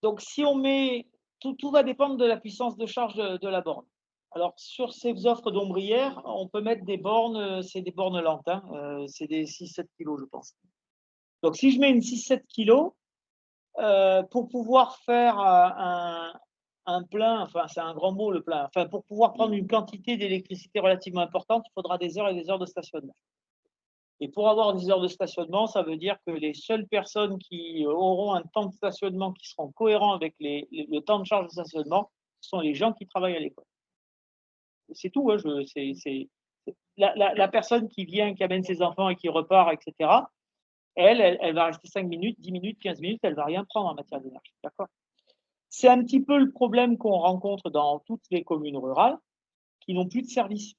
Donc, si on met, tout va dépendre de la puissance de charge de la borne. Alors, sur ces offres d'ombrières, on peut mettre des bornes, c'est des bornes lentes, hein, c'est des 6-7 kg, je pense. Donc, si je mets une 6-7 kg, pour pouvoir faire un plein, enfin, c'est un grand mot le plein, enfin, pour pouvoir prendre une quantité d'électricité relativement importante, il faudra des heures et des heures de stationnement. Et pour avoir 10 heures de stationnement, ça veut dire que les seules personnes qui auront un temps de stationnement qui seront cohérents avec le temps de charge de stationnement, ce sont les gens qui travaillent à l'école. C'est tout. Hein, la personne qui vient, qui amène ses enfants et qui repart, etc., elle va rester 5 minutes, 10 minutes, 15 minutes, elle ne va rien prendre en matière d'énergie. D'accord ? C'est un petit peu le problème qu'on rencontre dans toutes les communes rurales qui n'ont plus de services.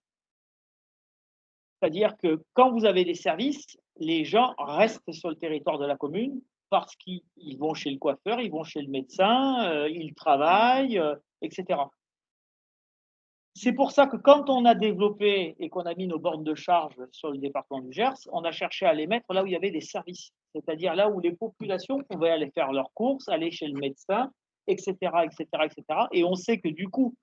C'est-à-dire que quand vous avez des services, les gens restent sur le territoire de la commune parce qu'ils vont chez le coiffeur, ils vont chez le médecin, ils travaillent, etc. C'est pour ça que quand on a développé et qu'on a mis nos bornes de charge sur le département du Gers, on a cherché à les mettre là où il y avait des services, c'est-à-dire là où les populations pouvaient aller faire leurs courses, aller chez le médecin, etc., etc., etc. Et on sait que du coup,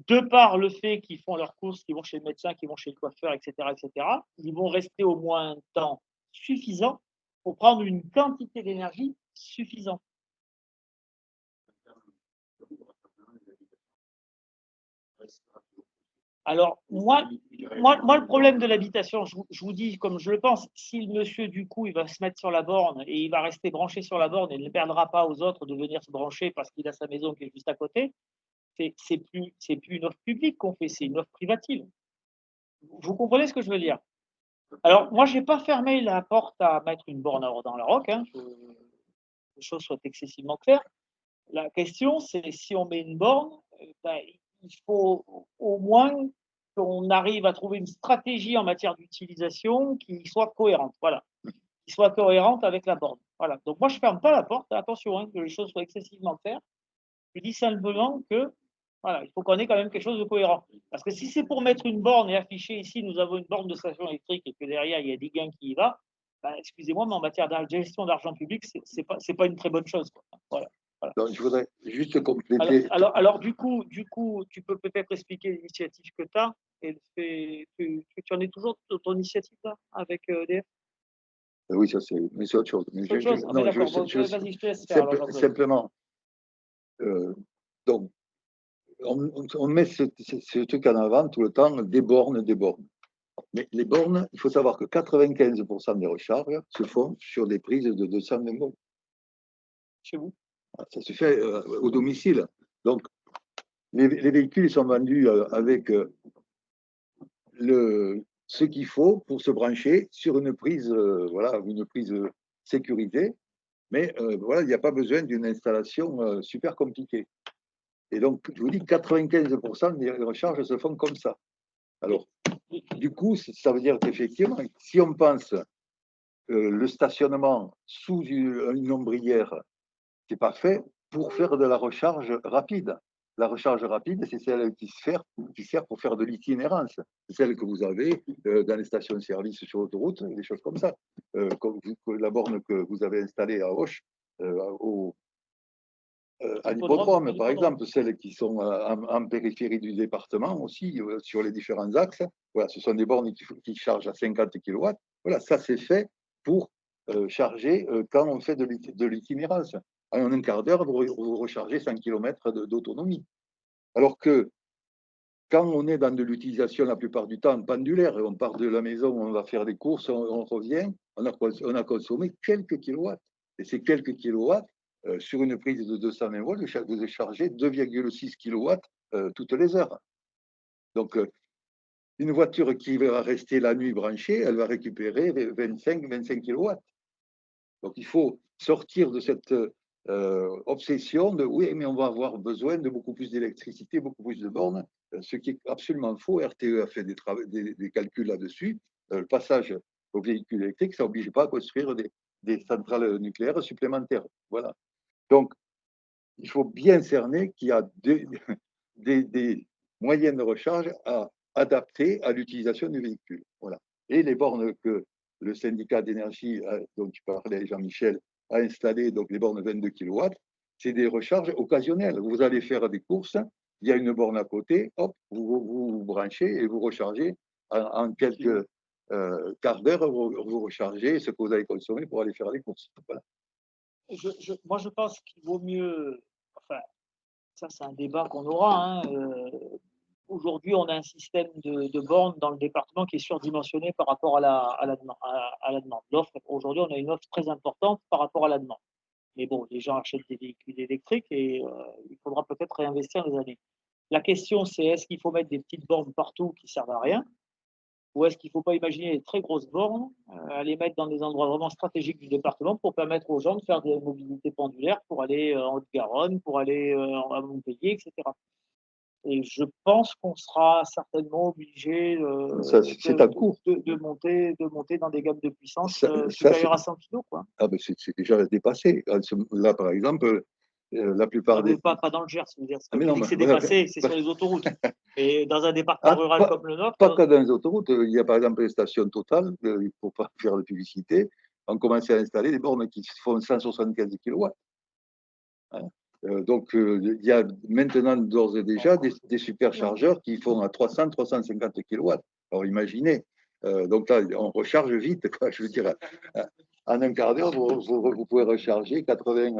de par le fait qu'ils font leurs courses, qu'ils vont chez le médecin, qu'ils vont chez le coiffeur, etc., etc., ils vont rester au moins un temps suffisant pour prendre une quantité d'énergie suffisante. Alors, moi, le problème de l'habitation, je vous dis comme je le pense, si le monsieur, du coup, il va se mettre sur la borne et il va rester branché sur la borne et ne perdra pas aux autres de venir se brancher parce qu'il a sa maison qui est juste à côté, c'est plus une offre publique qu'on fait, c'est une offre privative. Vous comprenez ce que je veux dire? Alors, moi, je n'ai pas fermé la porte à mettre une borne dans la roque, hein, que les choses soient excessivement claires. La question, c'est si on met une borne, ben, il faut au moins qu'on arrive à trouver une stratégie en matière d'utilisation qui soit cohérente. Voilà. Qui soit cohérente avec la borne. Voilà. Donc, moi, je ne ferme pas la porte. Attention, hein, que les choses soient excessivement claires. Je dis simplement que voilà, il faut qu'on ait quand même quelque chose de cohérent. Parce que si c'est pour mettre une borne et afficher ici, nous avons une borne de station électrique et que derrière, il y a des gains qui y va, ben, excusez-moi, mais en matière de gestion d'argent public, ce n'est pas une très bonne chose. Voilà. Voilà. Donc, je voudrais juste compléter. Alors du coup, tu peux peut-être expliquer l'initiative que tu as. Tu en es toujours ton initiative là, avec EDF? Oui, ça c'est autre chose. Mais vas-y, je te laisse faire. Simplement, donc, on met ce truc en avant tout le temps, des bornes, des bornes. Mais les bornes, il faut savoir que 95% des recharges se font sur des prises de 220 volts. Chez vous? Ça se fait au domicile. Donc, les véhicules ils sont vendus avec ce qu'il faut pour se brancher sur une prise, voilà, une prise sécurisée. Mais voilà, il n'y a pas besoin d'une installation super compliquée. Et donc, je vous dis, 95% des recharges se font comme ça. Alors, du coup, ça veut dire qu'effectivement, si on pense le stationnement sous une ombrière, c'est pas fait pour faire de la recharge rapide. La recharge rapide, c'est celle qui sert pour faire de l'itinérance. C'est celle que vous avez dans les stations-service sur l'autoroute, des choses comme ça. Comme la borne que vous avez installée à Auch, à l'hippodrome, par exemple, celles qui sont en périphérie du département aussi, sur les différents axes. Voilà, ce sont des bornes qui chargent à 50 kW. Voilà, ça c'est fait pour charger quand on fait de l'itinérance. En un quart d'heure, vous rechargez 100 km d'autonomie. Alors que quand on est dans de l'utilisation la plupart du temps pendulaire, on part de la maison, on va faire des courses, on revient, on a consommé quelques kilowatts. Et ces quelques kilowatts, sur une prise de 220 volts, vous déchargez 2,6 kilowatts toutes les heures. Donc, une voiture qui va rester la nuit branchée, elle va récupérer 25 kilowatts. Donc, il faut sortir de cette obsession de oui, mais on va avoir besoin de beaucoup plus d'électricité, beaucoup plus de bornes, ce qui est absolument faux. RTE a fait des calculs là-dessus. Le passage aux véhicules électriques, ça n'oblige pas à construire des centrales nucléaires supplémentaires. Voilà. Donc, il faut bien cerner qu'il y a des moyens de recharge à adapter à l'utilisation du véhicule. Voilà. Et les bornes que le syndicat d'énergie dont tu parlais, Jean-Michel, a installées, donc les bornes 22 kW, c'est des recharges occasionnelles. Vous allez faire des courses, il y a une borne à côté, hop, vous branchez et vous rechargez en quelques quarts d'heure, vous rechargez ce que vous avez consommé pour aller faire les courses. Voilà. Moi, je pense qu'il vaut mieux. Enfin, ça, c'est un débat qu'on aura. Aujourd'hui, on a un système de bornes dans le département qui est surdimensionné par rapport à la demande. L'offre, aujourd'hui, on a une offre très importante par rapport à la demande. Mais bon, les gens achètent des véhicules électriques et il faudra peut-être réinvestir les années. La question, c'est est-ce qu'il faut mettre des petites bornes partout qui ne servent à rien? Ou est-ce qu'il ne faut pas imaginer des très grosses bornes, les mettre dans des endroits vraiment stratégiques du département pour permettre aux gens de faire des mobilités pendulaires pour aller en Haute-Garonne, pour aller à Montpellier, etc. Et je pense qu'on sera certainement obligé de monter dans des gammes de puissance supérieures à 100 kg. Ah ben c'est déjà dépassé. Là, par exemple, la plupart des… Pas dans le Gers, c'est dépassé, c'est sur les autoroutes. Et dans un département rural comme le nôtre… Pas que dans les autoroutes. Il y a par exemple les stations Total, il ne faut pas faire de publicité, on commence à installer des bornes qui font 175 kW. Hein. Donc, il y a maintenant d'ores et déjà des superchargeurs qui font à 300-350 kW. Alors, imaginez. Donc là, on recharge vite, quoi. Je veux dire, en un quart d'heure, vous pouvez recharger 80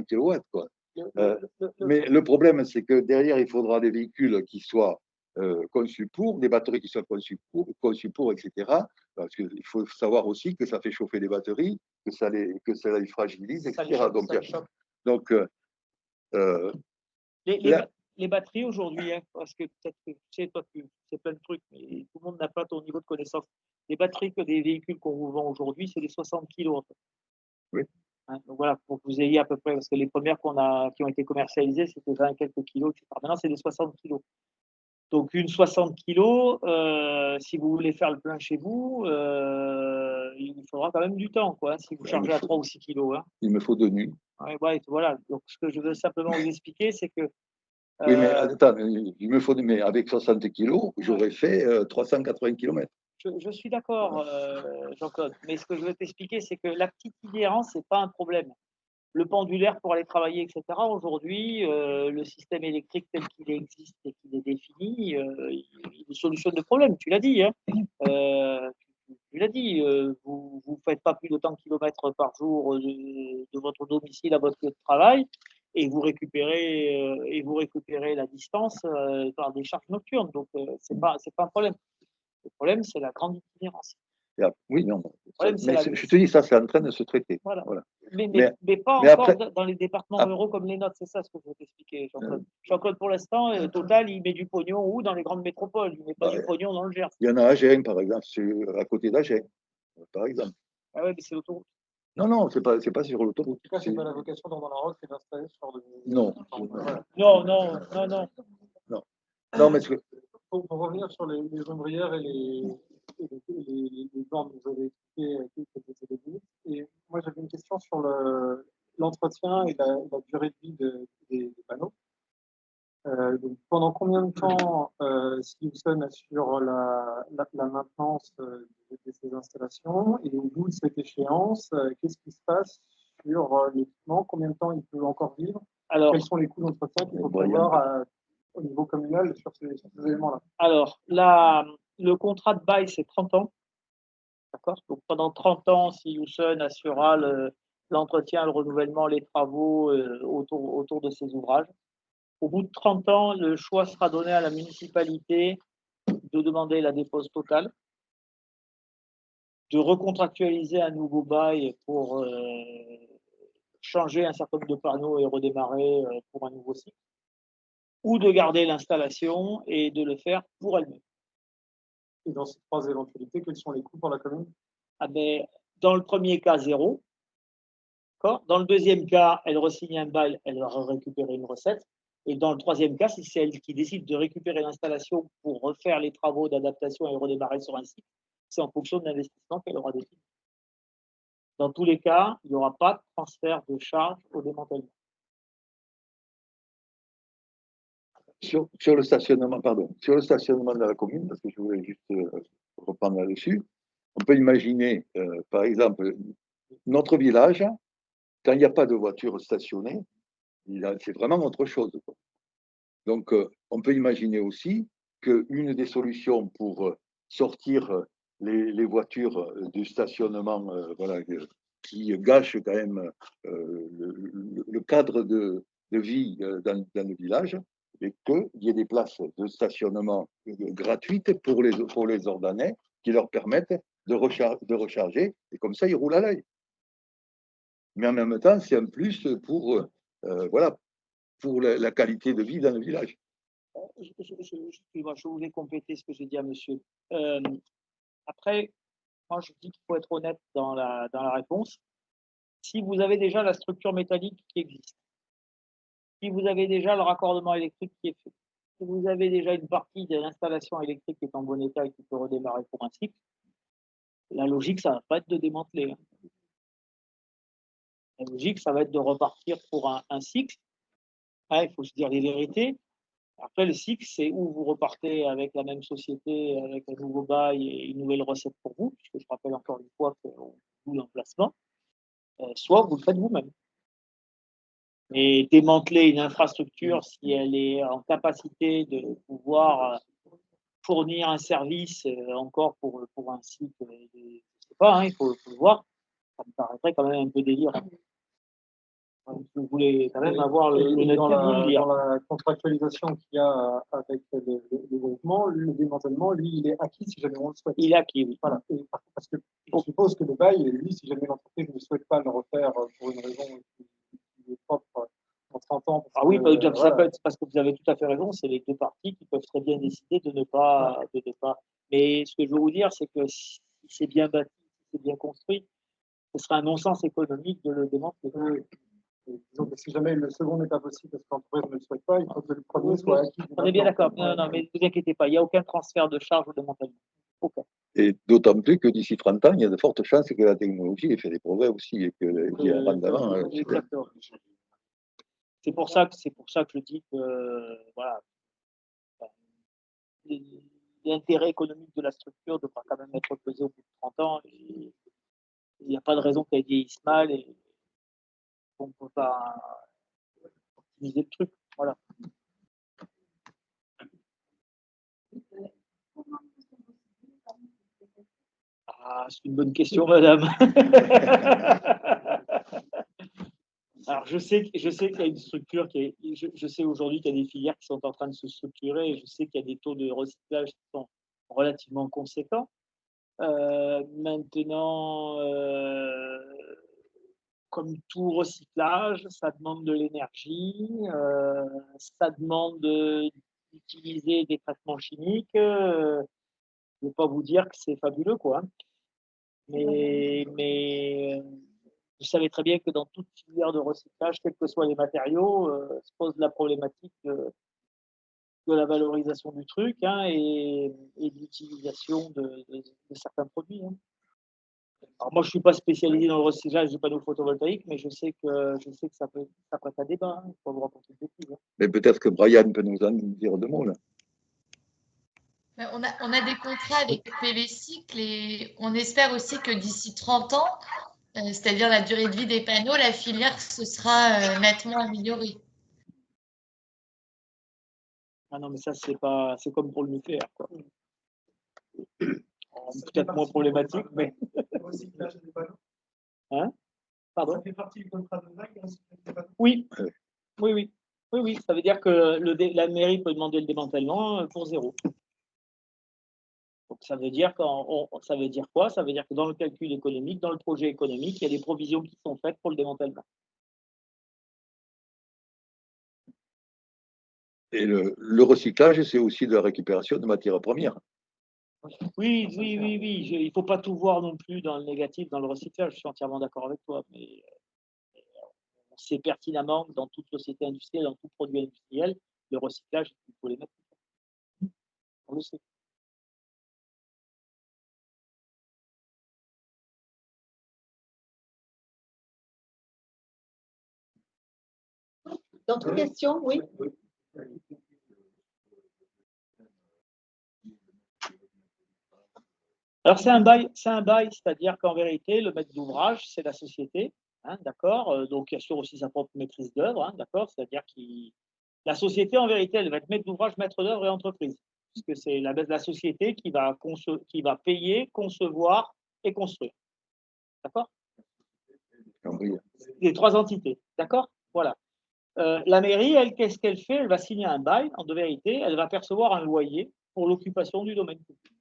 kW, quoi. Mais le problème, c'est que derrière, il faudra des véhicules qui soient conçus pour, des batteries qui soient conçues pour, etc. Parce qu'il faut savoir aussi que ça fait chauffer les batteries, que ça les fragilise, etc. Donc, les batteries aujourd'hui, parce que peut-être que tu sais, toi, tu sais plein de trucs, mais tout le monde n'a pas ton niveau de connaissance. Les batteries que des véhicules qu'on vous vend aujourd'hui, c'est des 60 kg. En fait. Oui. Donc voilà, pour que vous ayez à peu près, parce que les premières qui ont été commercialisées, c'était 20 et quelques kilos, etc. Maintenant, c'est des 60 kg. Donc, une 60 kg, si vous voulez faire le plein chez vous, il faudra quand même du temps, quoi, si vous chargez à 3 ou 6 kg. Il me faut 2 nuits. Ouais, voilà. Donc, ce que je veux simplement vous expliquer, c'est que. Oui, mais attends, il me faut, mais avec 60 kg, j'aurais fait 380 km. Je suis d'accord, Jean-Claude. Mais ce que je veux t'expliquer, c'est que la petite itinérance, ce n'est pas un problème. Le pendulaire pour aller travailler, etc. Aujourd'hui, le système électrique tel qu'il existe et qu'il est défini, il solutionne le problème. Tu l'as dit. Hein. Tu l'as dit. Vous ne faites pas plus de tant de kilomètres par jour de votre domicile à votre lieu de travail et vous récupérez la distance par des charges nocturnes. Donc, c'est pas un problème. Le problème, c'est la grande itinérance. Oui, non. Mais je te dis, ça, c'est en train de se traiter. Voilà. Mais pas encore après, dans les départements ruraux comme les nôtres, c'est ça ce que je veux t'expliquer, Jean-Claude. Jean-Claude, pour l'instant, Total, il met du pognon où dans les grandes métropoles, il ne met pas du pognon dans le Gers. Il y en a à Agen, par exemple, à côté d'Agen, par exemple. Ah oui, mais c'est l'autoroute. Non, c'est pas sur l'autoroute. En tout cas, c'est pas la vocation dans la route, c'est d'installer sur le… Non. Non, mais pour revenir sur les ombrières et les bornes que vous avez expliquées, et moi j'avais une question sur l'entretien et la durée de vie des panneaux. Donc, pendant combien de temps Hewson assure la maintenance de ces installations, et au bout de cette échéance, qu'est-ce qui se passe sur l'équipement? Combien de temps il peut encore vivre? Quels sont les coûts d'entretien qu'il faut prévoir au niveau communal sur ces éléments-là? Alors, le contrat de bail, c'est 30 ans. D'accord. Donc, pendant 30 ans, Hewson assurera l'entretien, le renouvellement, les travaux autour de ces ouvrages. Au bout de 30 ans, le choix sera donné à la municipalité de demander la dépose totale, de recontractualiser un nouveau bail pour changer un certain nombre de panneaux et redémarrer pour un nouveau cycle, ou de garder l'installation et de le faire pour elle-même. Et dans ces trois éventualités, quels sont les coûts pour la commune? Ah ben, dans le premier cas, 0. Dans le deuxième cas, elle re-signe un bail, elle va récupérer une recette. Et dans le troisième cas, si c'est elle qui décide de récupérer l'installation pour refaire les travaux d'adaptation et redémarrer sur un site, c'est en fonction de l'investissement qu'elle aura décidé. Dans tous les cas, il n'y aura pas de transfert de charge au démantèlement. Sur le stationnement, pardon, sur le stationnement de la commune, parce que je voulais juste reprendre là-dessus, on peut imaginer, par exemple, notre village, quand il n'y a pas de voiture stationnée, c'est vraiment autre chose, quoi. Donc, on peut imaginer aussi qu'une des solutions pour sortir les voitures du stationnement, voilà, qui gâchent quand même le cadre de vie dans le village, et qu'il y ait des places de stationnement gratuites pour les Ordanais qui leur permettent de recharger, et comme ça, ils roulent à l'œil. Mais en même temps, c'est un plus pour, voilà, pour la qualité de vie dans le village. Je voulais compléter ce que j'ai dit à monsieur. Après, moi, je dis qu'il faut être honnête dans la réponse. Si vous avez déjà la structure métallique qui existe, si vous avez déjà le raccordement électrique qui est fait, si vous avez déjà une partie de l'installation électrique qui est en bon état et qui peut redémarrer pour un cycle, la logique, ça ne va pas être de démanteler. La logique, ça va être de repartir pour un cycle. Il faut se dire les vérités. Après, le cycle, c'est où vous repartez avec la même société, avec un nouveau bail et une nouvelle recette pour vous, puisque je rappelle encore une fois qu'on joue l'emplacement, soit vous le faites vous-même. Et démanteler une infrastructure, si elle est en capacité de pouvoir fournir un service encore pour un site, je ne sais pas, il faut le voir, ça me paraîtrait quand même un peu délirant. Vous voulez quand même avoir l'honnêteté de vous le dire. Dans la contractualisation qu'il y a avec le groupement, le démantèlement, lui, il est acquis si jamais on le souhaite. Il est acquis, oui. Voilà. Parce que je suppose que le bail, lui, si jamais l'entreprise ne souhaite pas le refaire pour une raison qui est propre en 30 ans. Ah oui, ça peut être parce que vous avez tout à fait raison, c'est les deux parties qui peuvent très bien décider de ne pas. Mais ce que je veux vous dire, c'est que si c'est bien bâti, si c'est bien construit, ce serait un non-sens économique de le démanteler. Donc, si jamais le second n'est pas possible parce que l'entreprise ne le souhaite pas, il faut que le premier soit acquis. On est bien d'accord. Non, mais ne vous inquiétez pas, il n'y a aucun transfert de charge au démantèlement. Aucun. Et d'autant plus que d'ici 30 ans, il y a de fortes chances que la technologie ait fait des progrès aussi et qu'il y ait un rendement. Exactement. C'est pour ça que je dis que voilà, l'intérêt économique de la structure devra quand même être pesé au bout de 30 ans. Et il n'y a pas de raison qu'elle vieillisse mal et qu'on ne peut pas optimiser le truc. Voilà. Ah, c'est une bonne question, madame. Alors, je sais qu'il y a une structure je sais aujourd'hui qu'il y a des filières qui sont en train de se structurer et je sais qu'il y a des taux de recyclage qui sont relativement conséquents. Maintenant, comme tout recyclage, ça demande de l'énergie, ça demande d'utiliser des traitements chimiques. Je ne vais pas vous dire que c'est fabuleux, quoi. Mais vous savez très bien que dans toute filière de recyclage, quels que soient les matériaux, se pose la problématique de la valorisation du truc et de l'utilisation de certains produits. Alors moi, je ne suis pas spécialisé dans le recyclage du panneau photovoltaïque, mais je sais que ça prête à débat. Il faut vous raconter des bêtises. Mais peut-être que Brian peut nous en dire deux mots là. On a des contrats avec PV Cycle et on espère aussi que d'ici 30 ans, c'est-à-dire la durée de vie des panneaux, la filière se sera nettement améliorée. Ah non, mais ça, c'est comme pour le nucléaire, quoi. Peut-être moins problématique, mais. Recyclage des panneaux. Pardon ? Ça fait partie du contrat de bail, le recyclage des panneaux. Oui. Oui. Oui, oui, ça veut dire que la mairie peut demander le démantèlement pour 0. Donc ça veut dire ça veut dire quoi? Ça veut dire que dans le calcul économique, dans le projet économique, il y a des provisions qui sont faites pour le démantèlement. Et le recyclage, c'est aussi de la récupération de matières premières. Oui, oui, oui, oui. Il ne faut pas tout voir non plus dans le négatif, dans le recyclage. Je suis entièrement d'accord avec toi. Mais on sait pertinemment que dans toute société industrielle, dans tout produit industriel, le recyclage, il faut les mettre. On le sait. D'autres questions? Oui. Alors c'est un bail, c'est-à-dire qu'en vérité, le maître d'ouvrage, c'est la société, hein, d'accord, donc il assure aussi sa propre maîtrise d'œuvre, hein, d'accord, c'est-à-dire que la société, en vérité, elle va être maître d'ouvrage, maître d'œuvre et entreprise, puisque c'est la société qui va payer, concevoir et construire, d'accord? Les 3 entités, d'accord? Voilà. La mairie, elle, qu'est-ce qu'elle fait? Elle va signer un bail, en vérité, elle va percevoir un loyer pour l'occupation du domaine public.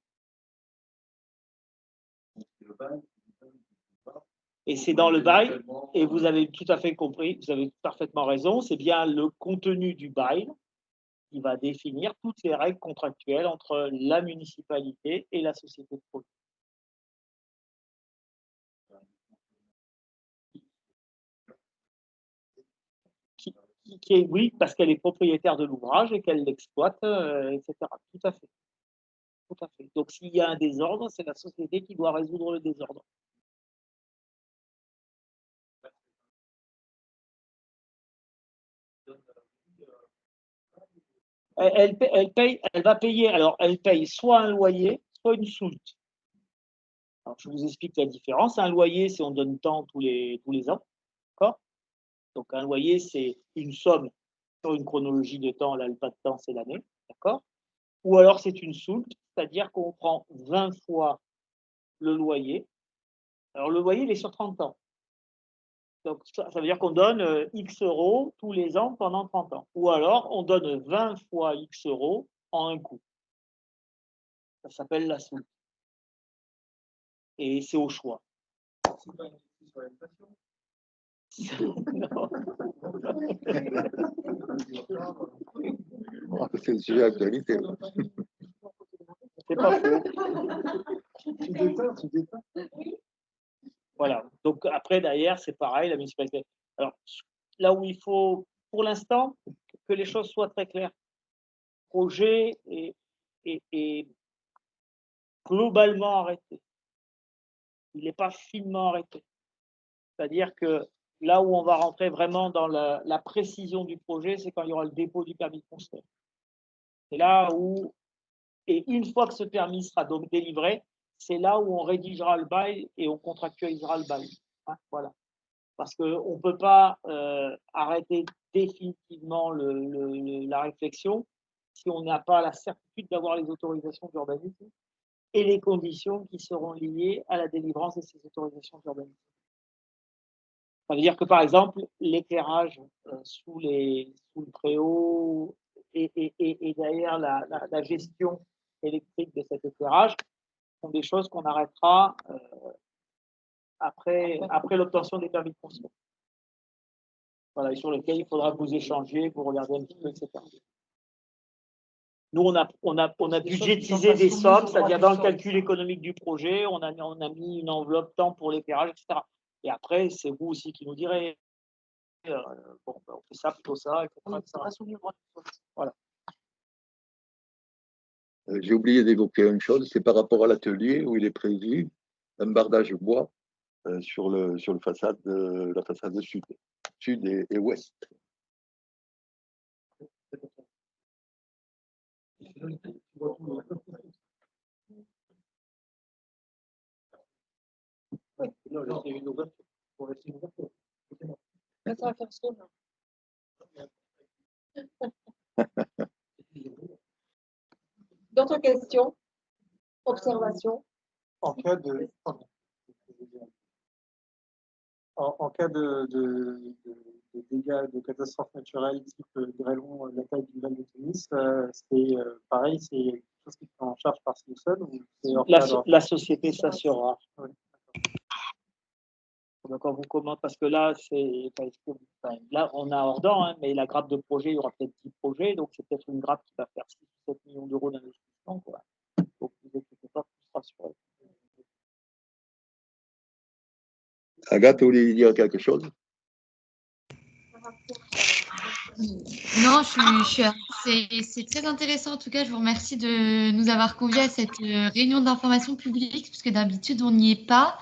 Et c'est dans le bail, et vous avez tout à fait compris, vous avez parfaitement raison, c'est bien le contenu du bail qui va définir toutes les règles contractuelles entre la municipalité et la société de projet. Oui, parce qu'elle est propriétaire de l'ouvrage et qu'elle l'exploite, etc. Tout à fait. Tout à fait. Donc s'il y a un désordre, c'est la société qui doit résoudre le désordre. Elle va payer, alors elle paye soit un loyer, soit une soulte. Alors, je vous explique la différence. Un loyer, c'est on donne tant tous les ans. D'accord? Donc un loyer, c'est une somme sur une chronologie de temps. Là, le pas de temps, c'est l'année. D'accord? Ou alors c'est une soulte, c'est-à-dire qu'on prend 20 fois le loyer. Alors le loyer, il est sur 30 ans. Donc ça veut dire qu'on donne X euros tous les ans pendant 30 ans. Ou alors on donne 20 fois X euros en un coup. Ça s'appelle la soulte. Et c'est au choix. C'est le sujet d'actualité. C'est pas faux. Voilà. Donc après, derrière, c'est pareil, la municipalité. Alors, là où il faut, pour l'instant, que les choses soient très claires. Le projet est globalement arrêté. Il n'est pas finement arrêté. C'est-à-dire que là où on va rentrer vraiment dans la précision du projet, c'est quand il y aura le dépôt du permis de construire. C'est là où, et une fois que ce permis sera donc délivré, c'est là où on rédigera le bail et on contractualisera le bail. Hein, voilà. Parce qu'on ne peut pas arrêter définitivement la réflexion si on n'a pas la certitude d'avoir les autorisations d'urbanisme et les conditions qui seront liées à la délivrance de ces autorisations d'urbanisme. Ça veut dire que, par exemple, l'éclairage sous le préau et derrière la gestion électrique de cet éclairage sont des choses qu'on arrêtera après l'obtention des permis de construire. Voilà, et sur lesquels il faudra que vous échanger, vous regardez un petit peu, etc. Nous, on a budgétisé des sommes, c'est-à-dire dans le calcul économique du projet, on a mis une enveloppe temps pour l'éclairage, etc. Et après, c'est vous aussi qui nous direz, bon, on fait ça, plutôt ça, etc. Voilà. J'ai oublié d'évoquer une chose, c'est par rapport à l'atelier où il est prévu un bardage bois sur la façade sud et ouest. Ça va faire son. D'autres questions? Observations? En cas de dégâts de catastrophes naturelles type grêlon, la taille du lac de Tunis, c'est pareil, c'est quelque chose qui est en charge par seul ou c'est hors cadre? La société s'assurera. Oui. Donc, on vous commande, parce que là, là, on a Ordan, hein, mais la grappe de projet, il y aura peut-être 10 projets, donc c'est peut-être une grappe qui va faire 6 ou 7 millions d'euros d'investissement, quoi. Donc, vous inquiétez pas, tout sera assuré. Agathe, vous voulez dire quelque chose? Non, c'est très intéressant. En tout cas, je vous remercie de nous avoir conviés à cette réunion d'information publique, parce que d'habitude, on n'y est pas,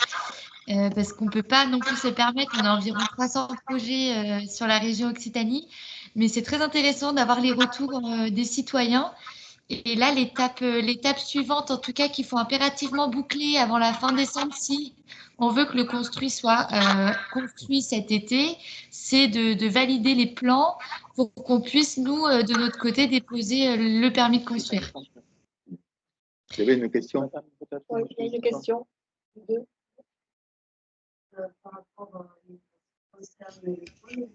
parce qu'on ne peut pas non plus se permettre. On a environ 300 projets sur la région Occitanie, mais c'est très intéressant d'avoir les retours des citoyens. Et là, l'étape suivante, en tout cas, qu'il faut impérativement boucler avant la fin décembre, si on veut que le construit soit construit cet été, c'est de valider les plans pour qu'on puisse, nous, de notre côté, déposer le permis de construire. Il y avait une question? Oui, il y a une question. Par rapport au concerne l'école,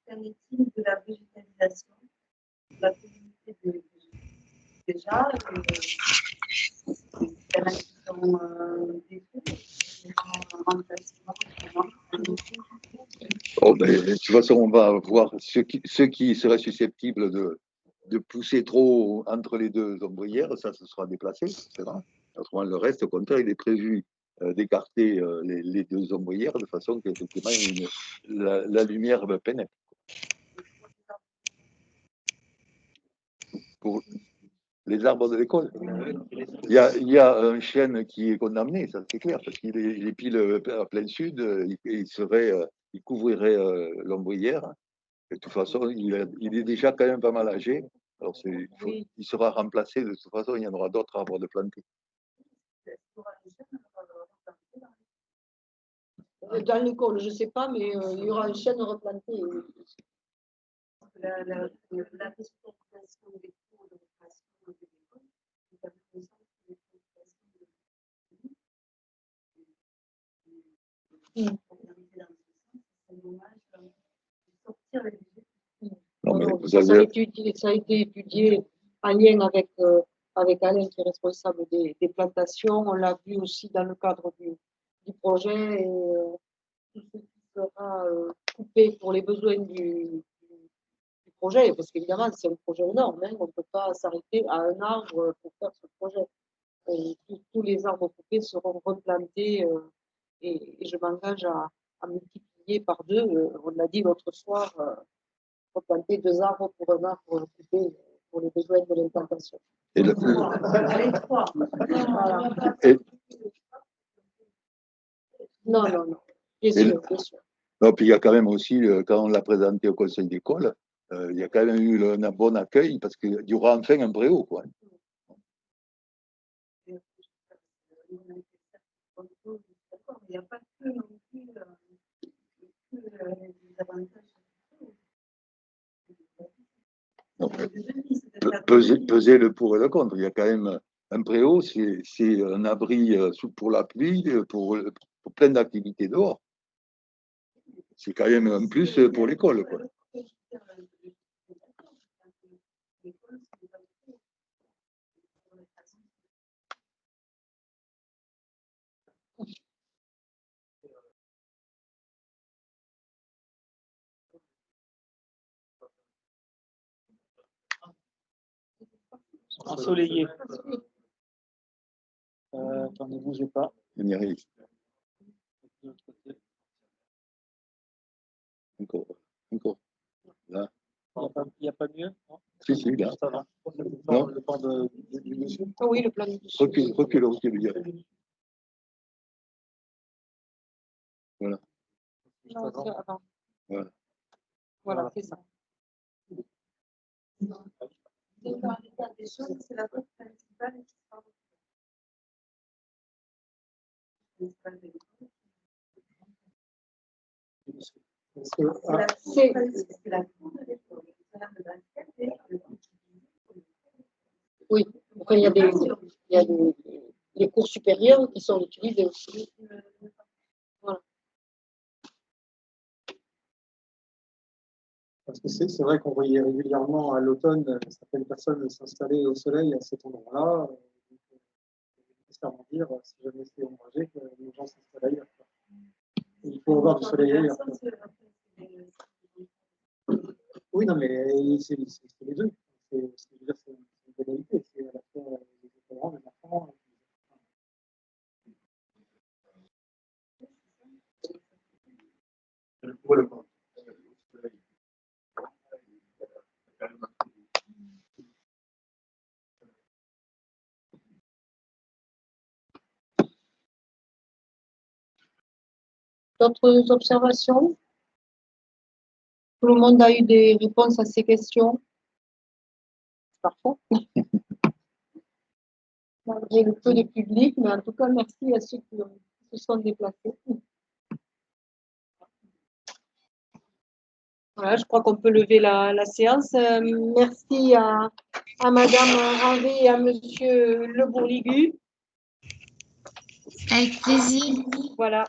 qu'en est-il de la végétalisation de la communauté déjà Oh, ben, de toute façon, on va voir ceux qui seraient susceptibles de pousser trop entre les deux ombrières, ça se sera déplacé, c'est vrai. Autrement, le reste, au contraire, il est prévu d'écarter les deux ombrières de façon qu'effectivement, la lumière pénètre. Pour les arbres de l'école, il y a un chêne qui est condamné, ça c'est clair, parce qu'il est pile à plein sud, il couvrirait l'ombrière. De toute façon, il est déjà quand même pas mal âgé. Alors, il sera remplacé. De toute façon, il y en aura d'autres arbres de planter. Dans l'école, je ne sais pas, mais il y aura un chêne replanté. La responsabilisation des cours de récréation de l'école, c'est ça a été étudié en lien avec Alain qui est responsable des plantations. On l'a vu aussi dans le cadre du projet et tout ce qui sera coupé pour les besoins du projet, parce qu'évidemment c'est un projet énorme, hein, on ne peut pas s'arrêter à un arbre pour faire ce projet. Et tous les arbres coupés seront replantés et je m'engage à multiplier par 2. On l'a dit l'autre soir, replanter 2 arbres pour un arbre coupé pour les besoins de l'implantation. Non. Bien sûr. Non, puis il y a quand même aussi, quand on l'a présenté au conseil d'école, il y a quand même eu un bon accueil parce qu'il y aura enfin un préau, quoi. Il n'y a pas que non plus les avantages. Peser le pour et le contre. Il y a quand même un préau, c'est un abri pour la pluie, pour plein d'activités dehors. C'est quand même un plus pour l'école, quoi. Ensoleillé. Attendez, ne bougez pas. On y arrive. Encore. Là. Il n'y a pas mieux? Non. Si, là. Non, le plan du dessus. Ah oui, le plan du dessus. Recule. Voilà. Non, c'est avant. Voilà. Voilà, c'est ça. Des choses, c'est la voie principale qui sera Oui, enfin, il y a les cours supérieurs qui sont utilisés aussi. Voilà. Parce que c'est vrai qu'on voyait régulièrement à l'automne certaines personnes s'installer au soleil à cet endroit-là. Nécessairement dire, si jamais c'est ombragé, que les gens s'installent ailleurs. Il faut avoir du soleil ailleurs. Oui, non, mais c'est les deux. C'est une égalité. C'est à la fois les parents, les enfants. D'autres observations? Tout le monde a eu des réponses à ces questions? Parfait. Malgré le peu de public, mais en tout cas, merci à ceux qui se sont déplacés. Voilà, je crois qu'on peut lever la séance. Merci à Madame Ranvé et à Monsieur Le Bourligu. Avec plaisir. Voilà.